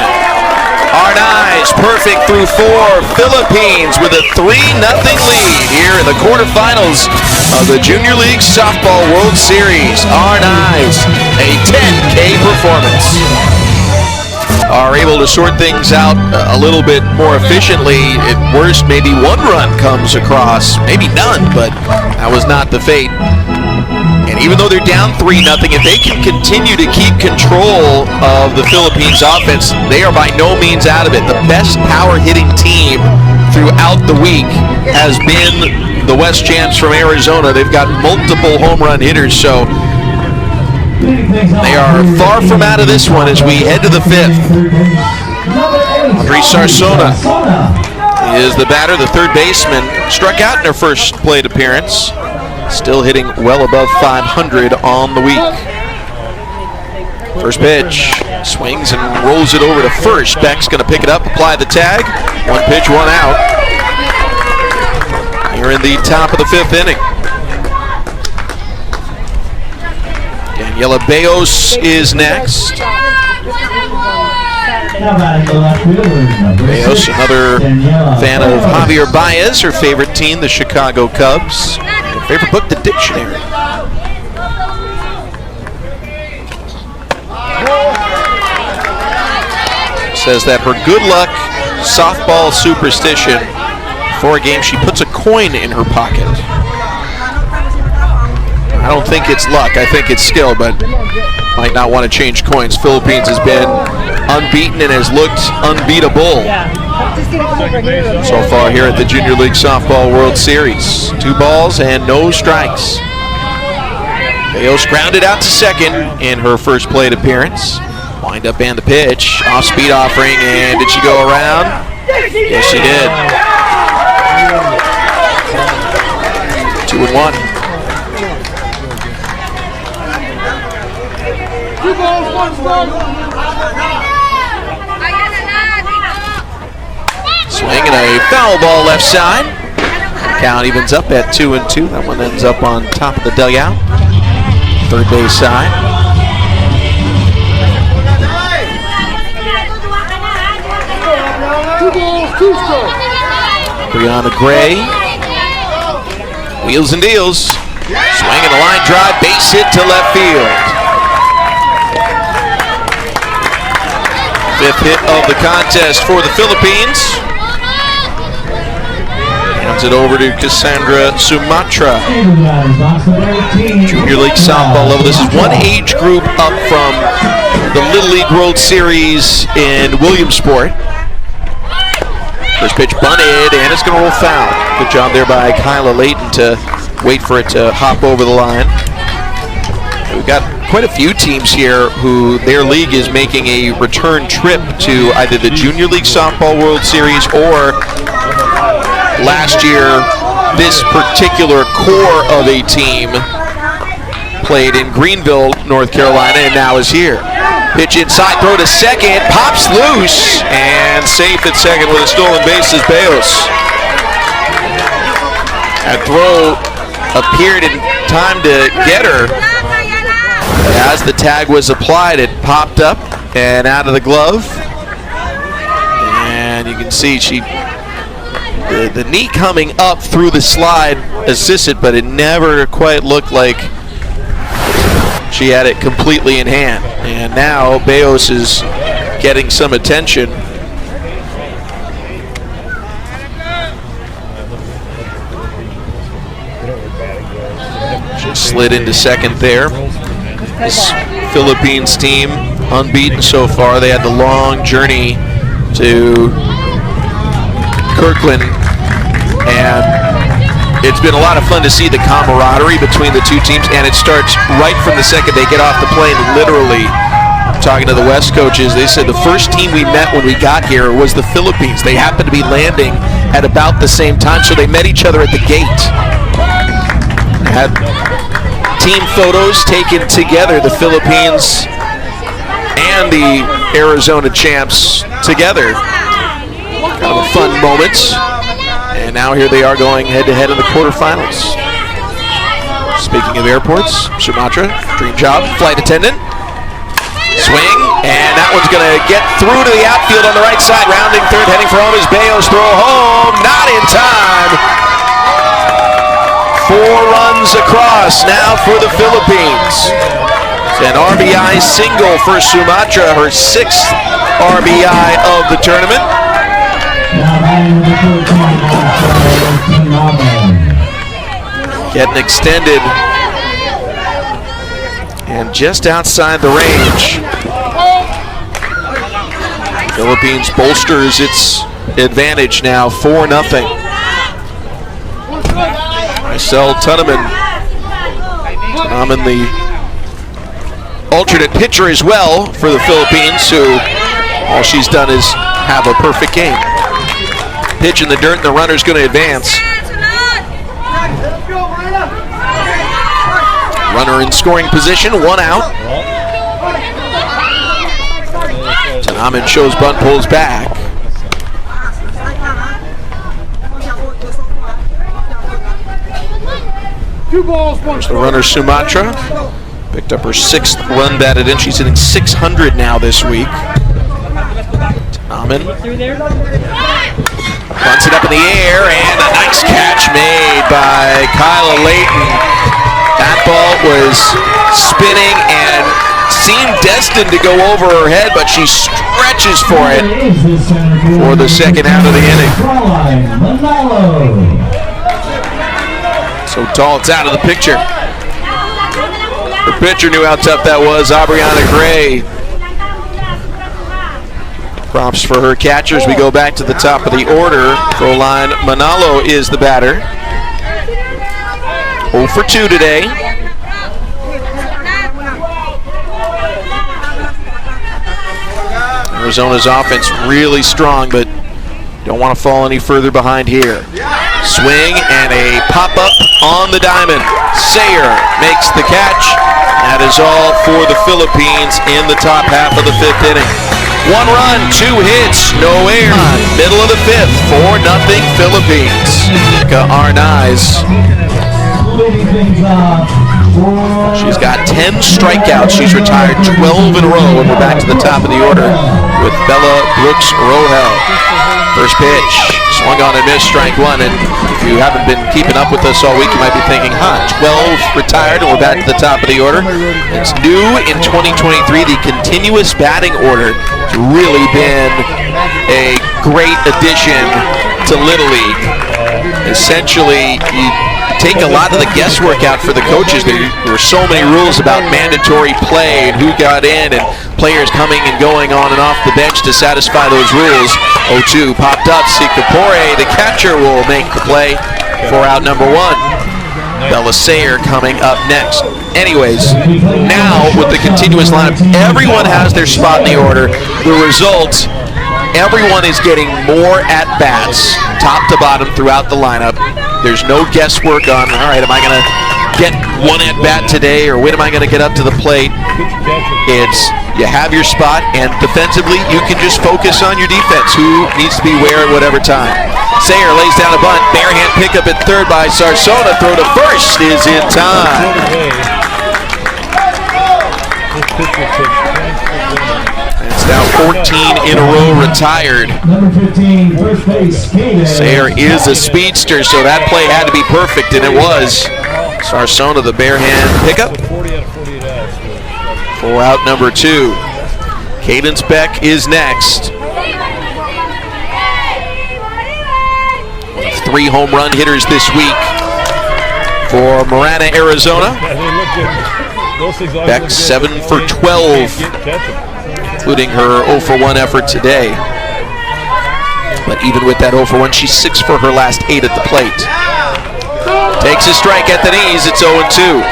Arnaiz perfect through 4. Philippines with a 3-0 lead here in the quarterfinals of the Junior League Softball World Series. Arnaiz, a 10K performance. Are able to sort things out a little bit more efficiently. At worst, maybe 1 run comes across, maybe none, but that was not the fate. And even though they're down 3-0, if they can continue to keep control of the Philippines offense, they are by no means out of it. The best power hitting team throughout the week has been the West Champs from Arizona. They've got multiple home run hitters, so they are far from out of this one as we head to the 5th. Audrey Sarsona is the batter, the third baseman. Struck out in her first plate appearance. Still hitting well above 500 on the week. First pitch, swings and rolls it over to first. Beck's going to pick it up, apply the tag. 1 pitch, 1 out. Here in the top of the 5th inning. Daniela Bayos is next. Bayos, another fan of Javier Baez, her favorite team, the Chicago Cubs. Her favorite book, The Dictionary. Says that her good luck softball superstition, before a game she puts a coin in her pocket. I don't think it's luck, I think it's skill, but might not want to change coins. Philippines has been unbeaten and has looked unbeatable so far here at the Junior League Softball World Series. 2 balls and no strikes. Bayos grounded out to second in her first plate appearance. Wind up and the pitch. Off speed offering, and did she go around? Yes, she did. 2-1. 2 balls, 1 strike. Swing and a foul ball left side. Count evens up at 2-2. That one ends up on top of the dugout. Third base side. Brianna Gray. Wheels and deals. Swing and a line drive. Base hit to left field. Fifth hit of the contest for the Philippines. Hands it over to Cassandra Sumatra. Junior League softball level. This is one age group up from the Little League World Series in Williamsport. First pitch bunted, and it's going to roll foul. Good job there by Kyla Layton to wait for it to hop over the line. We've got quite a few teams here who their league is making a return trip to either the Junior League Softball World Series or last year this particular core of a team played in Greenville, North Carolina, and now is here. Pitch inside, throw to second, pops loose, and safe at second with a stolen base is Bayos. That throw appeared in time to get her. As the tag was applied, it popped up and out of the glove. And you can see the knee coming up through the slide assisted, but it never quite looked like she had it completely in hand. And now Bayos is getting some attention. She slid into second there. This Philippines team, unbeaten so far. They had the long journey to Kirkland, and it's been a lot of fun to see the camaraderie between the two teams, and it starts right from the second they get off the plane. Literally, talking to the West coaches, they said the first team we met when we got here was the Philippines. They happened to be landing at about the same time, so they met each other at the gate. They had team photos taken together, the Philippines and the Arizona champs together. Kind of a fun moment. And now here they are going head-to-head in the quarterfinals. Speaking of airports, Sumatra, dream job, flight attendant. Swing, and that one's going to get through to the outfield on the right side. Rounding third, heading for home is Bayos. Throw home, not in time. 4 runs across now for the Philippines. An RBI single for Sumatra, her 6th RBI of the tournament. Getting extended and just outside the range. Philippines bolsters its advantage now, 4-0. Marcel Tunneman, the alternate pitcher as well for the Philippines, who all she's done is have a perfect game. Pitch in the dirt, and the runner's going to advance. Runner in scoring position, 1 out. Tunneman shows bunt, pulls back. There's the runner, Sumatra. Picked up her 6th run batted in. She's hitting .600 now this week. Tunneman bunts it up in the air, and a nice catch made by Kyla Layton. That ball was spinning and seemed destined to go over her head, but she stretches for it for the second out of the inning. So tall, it's out of the picture. The pitcher knew how tough that was, Aubriana Gray. Props for her catchers. We go back to the top of the order. Froline Manalo is the batter. 0 for 2 today. Arizona's offense really strong, but don't want to fall any further behind here. Swing and a pop-up on the diamond. Sayer makes the catch. That is all for the Philippines in the top half of the 5th inning. 1 run, 2 hits, no errors. Middle of the 5th, 4-0 Philippines. Erica Arnaiz. Leading things up for She's got 10 strikeouts. She's retired 12 in a row, and we're back to the top of the order with Bella Brooks Rohel. First pitch, swung on and missed, strike 1. And if you haven't been keeping up with us all week, you might be thinking, 12 retired, and we're back to the top of the order. It's new in 2023. The continuous batting order has really been a great addition to Little League. Essentially, you take a lot of the guesswork out for the coaches. There were so many rules about mandatory play and who got in and players coming and going on and off the bench to satisfy those rules. 0-2 popped up. Sikapore, the catcher, will make the play for out number 1. Bella Sayer coming up next. Anyways, now with the continuous lineup, everyone has their spot in the order. The result, everyone is getting more at-bats, top to bottom throughout the lineup. There's no guesswork on, all right, am I going to get one at-bat today, or when am I going to get up to the plate? It's, you have your spot, and defensively, you can just focus on your defense, who needs to be where at whatever time. Sayer lays down a bunt, bare hand pickup at third by Sarsona, throw to first is in time. It's now 14 in a row retired. number 15, first base, Kaden. Sayer is a speedster, so that play had to be perfect, and it was. Sarsona, the bare hand pickup for out number 2. Cadence Beck is next. 3 home run hitters this week for Marana, Arizona. Beck 7 for 12, including her 0 for 1 effort today. But even with that 0 for 1, she's 6 for her last 8 at the plate. Takes a strike at the knees, it's 0-2.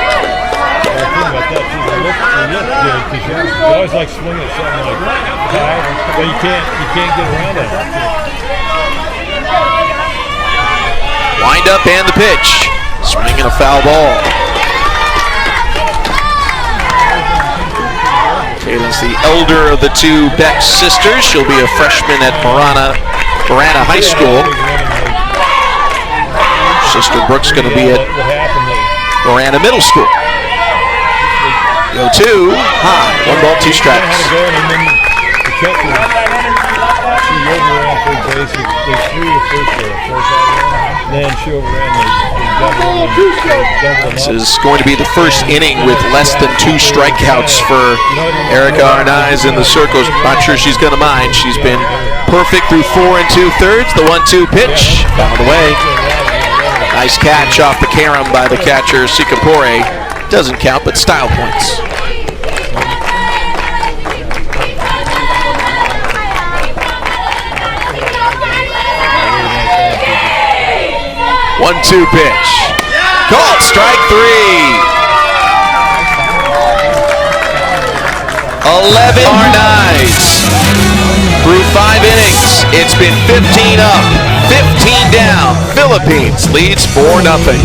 You always like swinging at something like that, but you can't get around it. Wind up and the pitch. Swinging a foul ball. Cadence, the elder of the 2 Beck sisters. She'll be a freshman at Marana High School. Sister Brooks going to be at Marana Middle School. 0-2, high, 1 ball, 2 strikes. This is going to be the first inning with less than 2 strikeouts for Erica Arnaiz in the circles. Not sure she's going to mind. She's been perfect through 4 2/3. The 1-2 pitch, fouled away. Nice catch off the carom by the catcher, Sikapore. Doesn't count, but style points. One-two pitch. Called strike 3. 11 Arnaiz. Through 5 innings, it's been 15 up, 15 down. Philippines leads 4-0.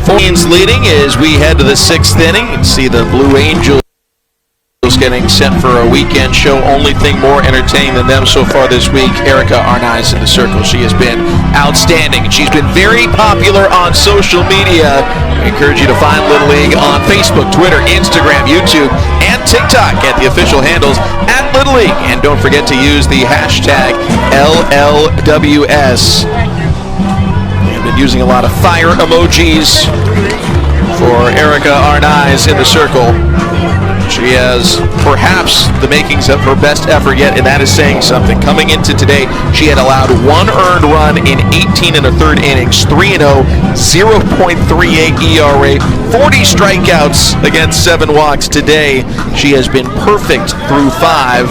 Philippines leading as we head to the 6th inning. You can see the Blue Angels getting set for a weekend show. Only thing more entertaining than them so far this week, Erica Arnaiz in the circle. She has been outstanding. She's been very popular on social media. I encourage you to find Little League on Facebook, Twitter, Instagram, YouTube, and TikTok at the official handles at Little League. And don't forget to use the hashtag LLWS. We've been using a lot of fire emojis for Erica Arnaiz in the circle. She has perhaps the makings of her best effort yet, and that is saying something. Coming into today, she had allowed 1 earned run in 18 1/3 innings, 3-0, 0.38 ERA, 40 strikeouts against 7 walks. Today, she has been perfect through 5.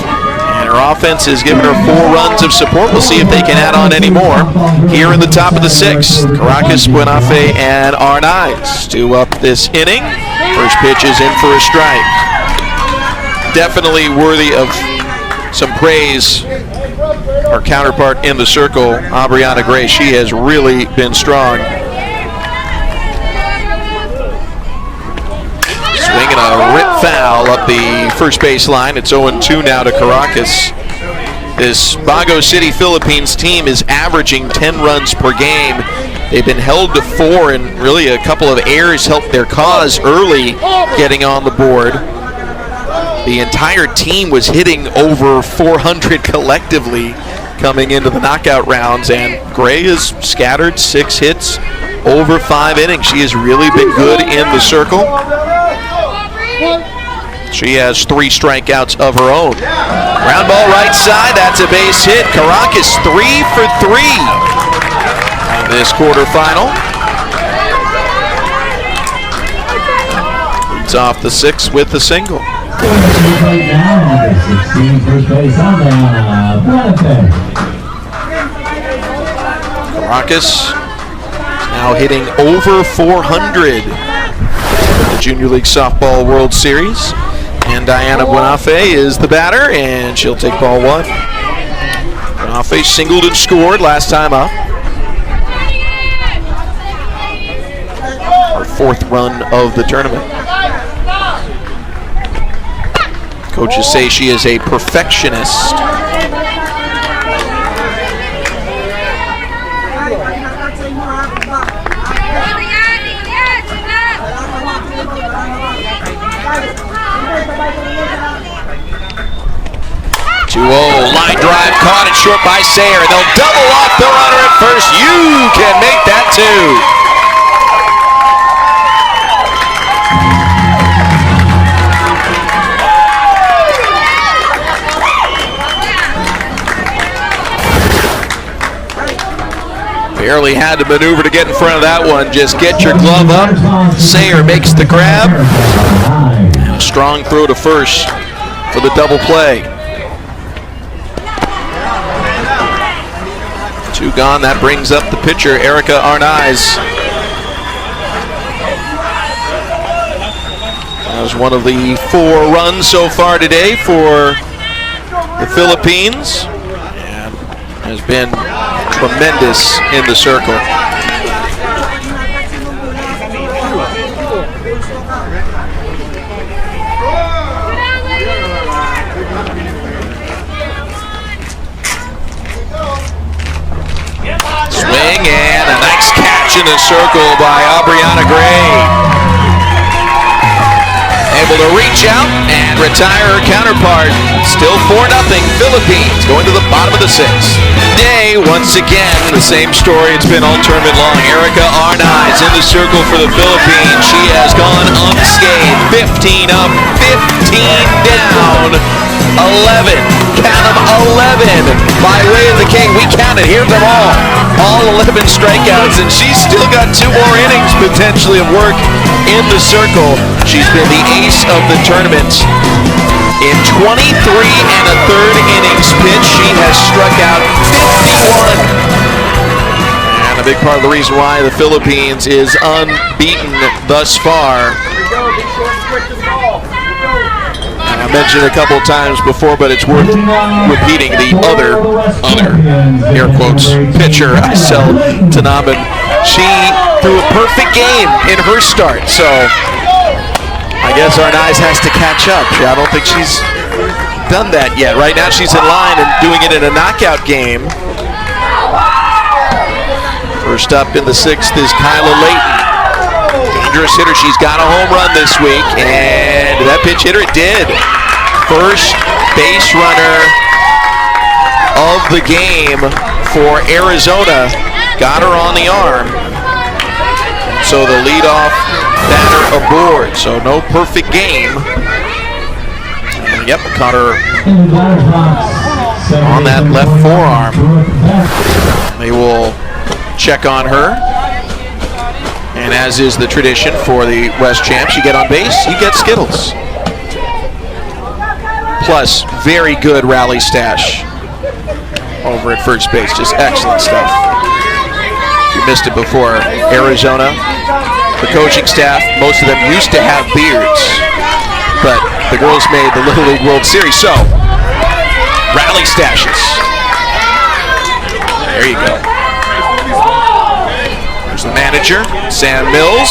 And her offense has given her 4 runs of support. We'll see if they can add on any more. Here in the top of the 6th, Caracas, Buenafe, and Arnaiz to up this inning. First pitch is in for a strike. Definitely worthy of some praise. Our counterpart in the circle, Aubriana Gray, she has really been strong. Swinging a rip foul foul up the first base line. It's 0-2 now to Caracas. This Bago City, Philippines team is averaging 10 runs per game. They've been held to 4, and really a couple of errors helped their cause early getting on the board. The entire team was hitting over 400 collectively coming into the knockout rounds, and Gray has scattered 6 hits over 5 innings. She has really been good in the circle. She has 3 strikeouts of her own. Ground ball right side, that's a base hit. Caracas 3 for 3 in this quarterfinal. Leads off the 6th with the single. Right now, number 16, first base, Adriana Buenafe. Caracas now hitting over 400 in the Junior League Softball World Series. And Diana Buenafe is the batter, and she'll take ball 1. Buenafe singled and scored last time up. Her 4th run of the tournament. Coaches say she is a perfectionist. Line drive caught it short by Sayer. They'll double off the runner at first. You can make that 2. Barely had to maneuver to get in front of that one. Just get your glove up. Sayer makes the grab. And a strong throw to first for the double play. 2 gone. That brings up the pitcher, Erica Arnaiz. That was one of the 4 runs so far today for the Philippines, and has been tremendous in the circle. Swing and a nice catch in the circle by Aubriana Gray. Able to reach out and retire her counterpart. Still 4-0 Philippines going to the bottom of the 6th. Today, once again, the same story it's been all tournament long. Erica Arnaiz in the circle for the Philippines. She has gone unscathed. 15 up, 15 down. 11, count them, 11 by way of the king. We counted, here's them all 11 strikeouts, and she's still got 2 more innings potentially of work in the circle. She's been the ace of the tournament. In 23 and a third innings pitched, she has struck out 51. And a big part of the reason why the Philippines is unbeaten thus far. I mentioned a couple of times before, but it's worth repeating. The other air quotes, pitcher, Aisel Tanaman. She threw a perfect game in her start, so I guess Arnaiz has to catch up. I don't think she's done that yet. Right now she's in line and doing it in a knockout game. First up in the 6th is Kyla Layton. Dangerous hitter. She's got a home run this week, and that pitch hit her, it did. First base runner of the game for Arizona. Got her on the arm. So the leadoff batter aboard. So no perfect game. And yep, caught her on that left forearm. They will check on her. And as is the tradition for the West Champs, you get on base, you get Skittles. Plus, very good rally stash over at first base. Just excellent stuff. If you missed it before, Arizona, the coaching staff, most of them used to have beards, but the girls made the Little League World Series, so rally stashes. There you go. There's the manager, Sam Mills.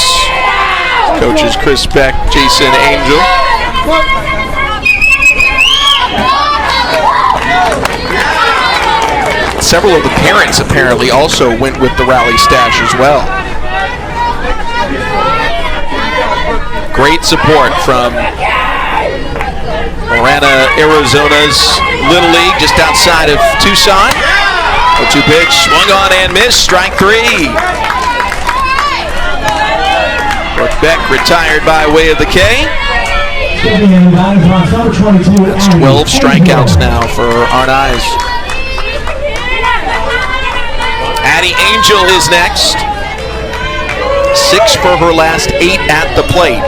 Coaches Chris Beck, Jason Angel. several of the parents apparently also went with the rally stash as well. Great support from Marana, Arizona's Little League, just outside of Tucson. 0-2 pitch, swung on and missed, strike 3. Brooke Beck retired by way of the K. That's 12 strikeouts now for Arnaiz. Addie Angel is next. 6 for her last 8 at the plate.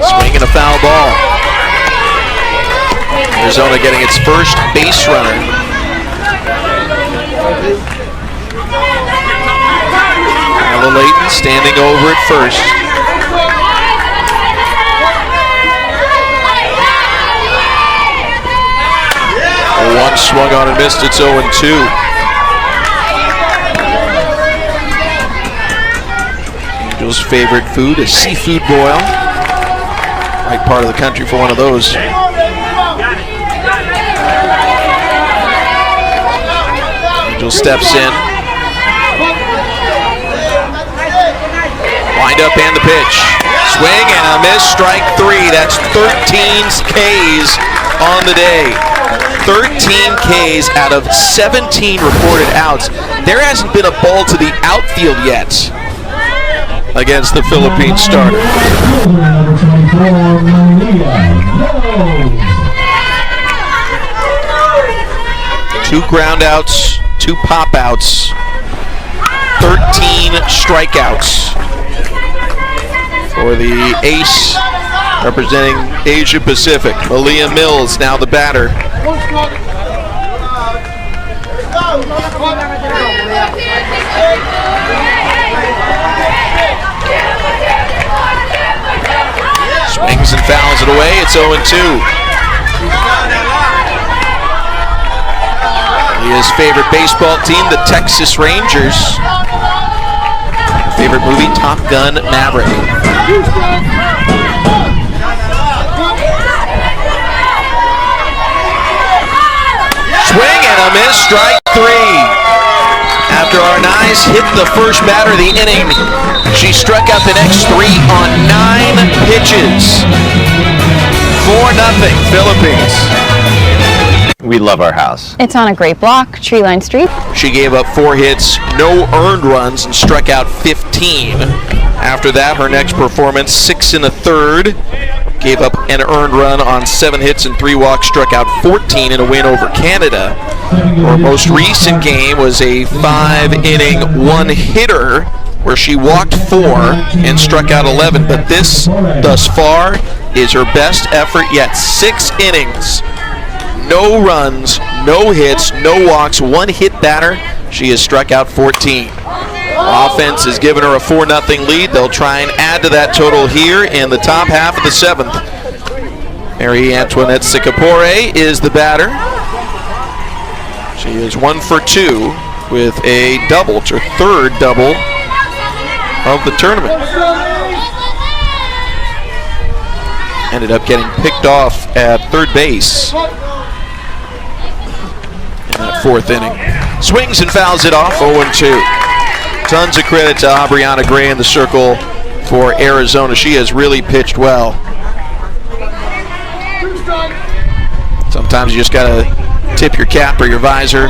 Swing and a foul ball. Arizona getting its first base runner. Kyla Layton standing over at first. One swung on and missed. It's 0-2. Angel's favorite food is seafood boil. Right part of the country for one of those. Angel steps in. Wind up and the pitch. Swing and a miss, strike 3. That's 13 Ks on the day. 13 Ks out of 17 reported outs. There hasn't been a ball to the outfield yet against the Philippine starter. Number 24, Maria Rose. 2 ground outs, 2 pop outs, 13 strikeouts for the ace representing Asia Pacific. Malia Mills now the batter. Swings and fouls it away. It's 0-2. His favorite baseball team, the Texas Rangers. Favorite movie, Top Gun Maverick. Swing and a miss, strike 3. After Arnaiz hit the first batter of the inning, she struck out the next 3 on 9 pitches. 4-0 Philippines. We love our house. It's on a great block, tree-lined street. She gave up 4 hits, no earned runs, and struck out 15. After that, her next performance, 6 1/3. Gave up an earned run on 7 hits and 3 walks, struck out 14 in a win over Canada. Her most recent game was a 5-inning 1-hitter where she walked 4 and struck out 11. But this, thus far, is her best effort yet. 6 innings. No runs, no hits, no walks, 1 hit batter. She has struck out 14. Offense has given her a 4-0 lead. They'll try and add to that total here in the top half of the 7th. Mary Antoinette Sicapore is the batter. She is 1 for 2 with a double, her 3rd double of the tournament. Ended up getting picked off at 3rd base in that 4th inning. Swings and fouls it off, 0-2. Tons of credit to Aubriana Gray in the circle for Arizona. She has really pitched well. Sometimes you just got to tip your cap or your visor.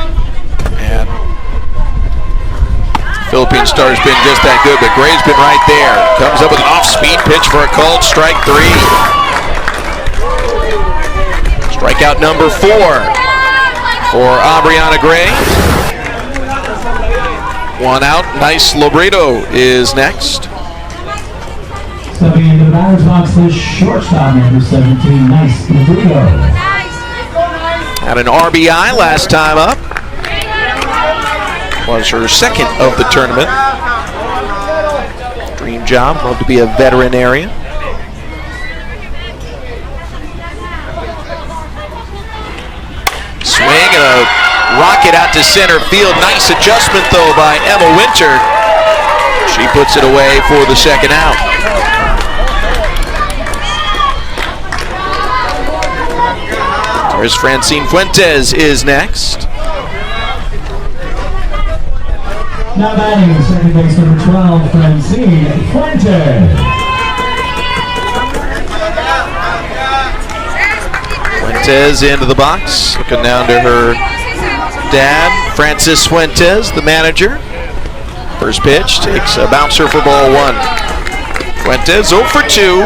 And Philippine starter's been just that good, but Gray's been right there. Comes up with an off-speed pitch for a called strike 3. Strikeout number 4 for Aubriana Gray. 1 out. Nice Lobredo is next. Stepping into the batter's box is shortstop number 17, Nice Lobredo. Had an RBI last time up. Was her 2nd of the tournament. Dream job. Love to be a veterinarian. Swing and a rocket out to center field. Nice adjustment though by Emma Winter. She puts it away for the 2nd out. There's Francine Fuentes is next. Now batting second base number 12, Francine Fuentes. Fuentes into the box, looking down to her dad, Francis Fuentes, the manager. First pitch takes a bouncer for ball 1. Fuentes 0 for 2.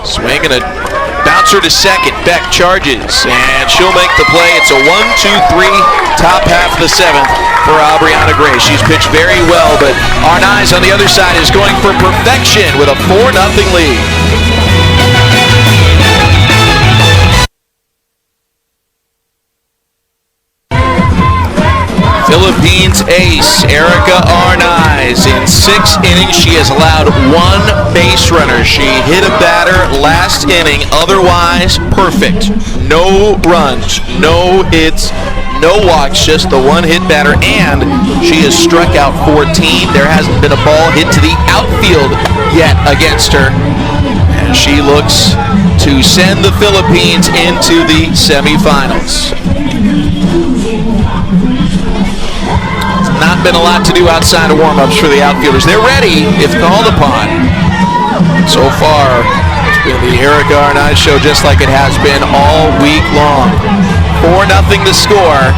Swing and a bouncer to second. Beck charges, and she'll make the play. It's a 1-2-3, top half of the 7th for Aubriana Gray. She's pitched very well, but Arnaiz on the other side is going for perfection with a 4-0 lead. Philippines ace Erica Arnaiz. In 6 innings, she has allowed 1 base runner. She hit a batter last inning, otherwise perfect. No runs, no hits, no walks, just the 1-hit batter, and she has struck out 14. There hasn't been a ball hit to the outfield yet against her. And she looks to send the Philippines into the semifinals. Not been a lot to do outside of warm-ups for the outfielders. They're ready if called upon. So far, it's been the Erica Arnaiz show just like it has been all week long. 4-0 to score.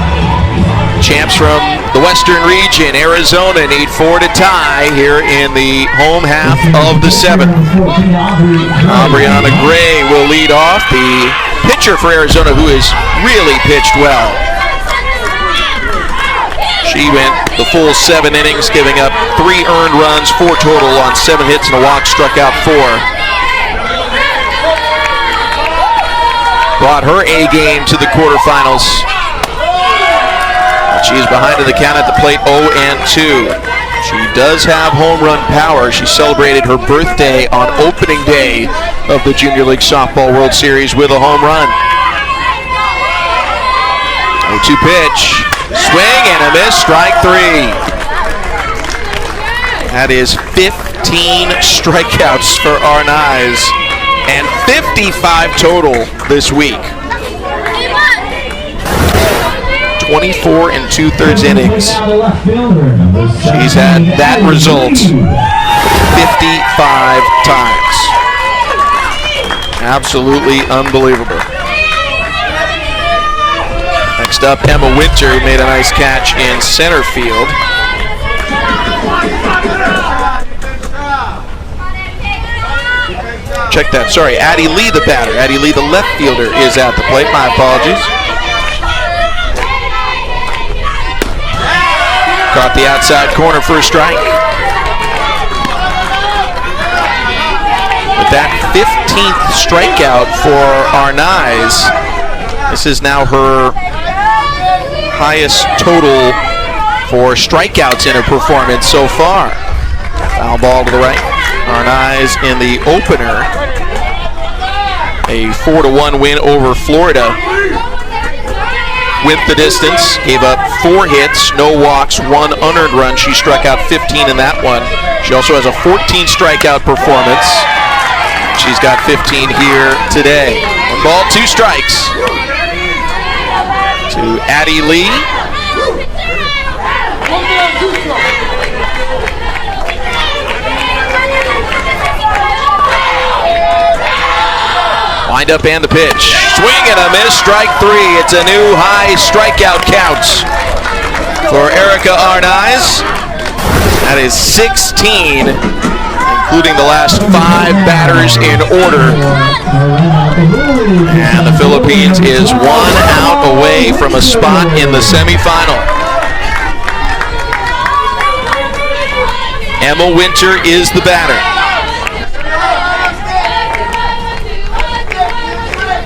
Champs from the Western region, Arizona, need 4 to tie here in the home half of the 7th. Aubriana Gray will lead off, the pitcher for Arizona, who has really pitched well. She went the full 7 innings, giving up 3 earned runs, 4 total on 7 hits and a walk, struck out 4. Brought her A game to the quarterfinals. She's behind in the count at the plate, 0-2. She does have home run power. She celebrated her birthday on opening day of the Junior League Softball World Series with a home run. 0-2 pitch. Swing and a miss, strike 3. That is 15 strikeouts for Arnaiz and 55 total this week. 24 2/3 innings. She's had that result 55 times. Absolutely unbelievable. Next up, Emma Winter, who made a nice catch in center field. Check that, sorry, Addie Lee the batter. Addie Lee the left fielder is at the plate, my apologies. Caught the outside corner for a strike. With that 15th strikeout for Arnaiz, this is now her highest total for strikeouts in her performance so far. Foul ball to the right. Arnaiz in the opener. A 4-1 win over Florida. Went the distance, gave up 4 hits, no walks, 1 unearned run. She struck out 15 in that one. She also has a 14 strikeout performance. She's got 15 here today. 1 ball, 2 strikes. To Addie Lee. Wind up and the pitch. Swing and a miss, strike 3. It's a new high strikeout count for Erica Arnaiz. That is 16, including the last 5 batters in order. And the Philippines is 1 out away from a spot in the semifinal. Emma Winter is the batter.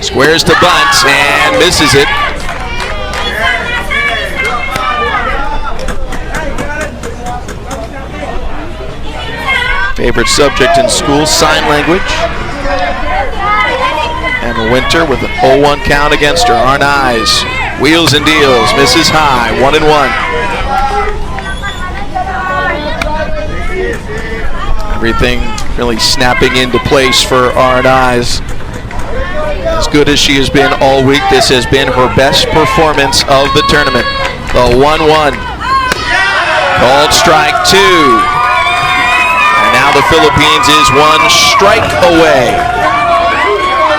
Squares to bunt and misses it. Favorite subject in school, sign language. Emma Winter with an 0-1 count against her. Arnaiz wheels and deals, misses high, 1-1. Everything really snapping into place for Arnaiz. As good as she has been all week, this has been her best performance of the tournament. The 1-1. Called strike 2. And now the Philippines is 1 strike away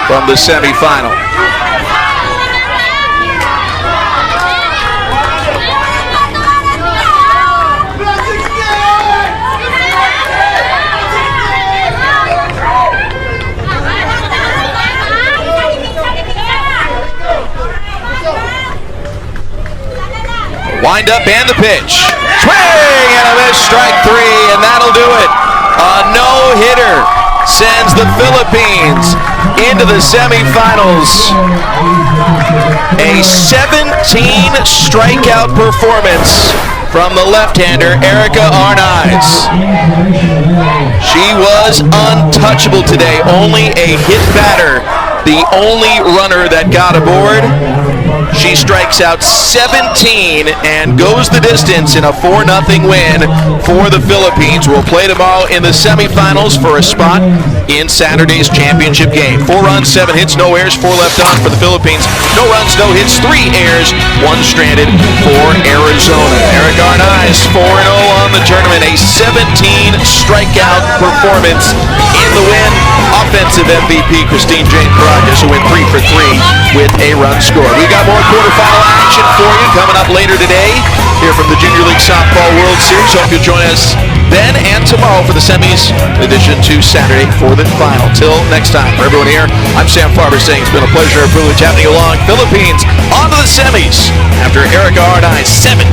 from the semifinal. Wind up and the pitch. Swing and a miss, strike 3, and that'll do it. A no-hitter sends the Philippines into the semifinals. A 17 strikeout performance from the left-hander Erica Arnaiz. She was untouchable today. Only a hit batter, the only runner that got aboard. She strikes out 17 and goes the distance in a 4-0 win for the Philippines. We'll play tomorrow in the semifinals for a spot in Saturday's championship game. 4 runs, 7 hits, no errors, 4 left on for the Philippines. No runs, no hits, 3 errors, 1 stranded for Arizona. Erica Arnaiz 4-0 on the tournament. A 17 strikeout performance in the win. Offensive MVP Christine Jane Karagias, who went 3 for 3 with a run scored. We got more quarterfinal action for you coming up later today here from the Junior League Softball World Series. Hope you'll join us then and tomorrow for the semis, in addition to Saturday for the final. Till next time, for everyone here, I'm Sam Farber saying it's been a pleasure and privilege having you along. Philippines on to the semis after Erica Arnaiz 7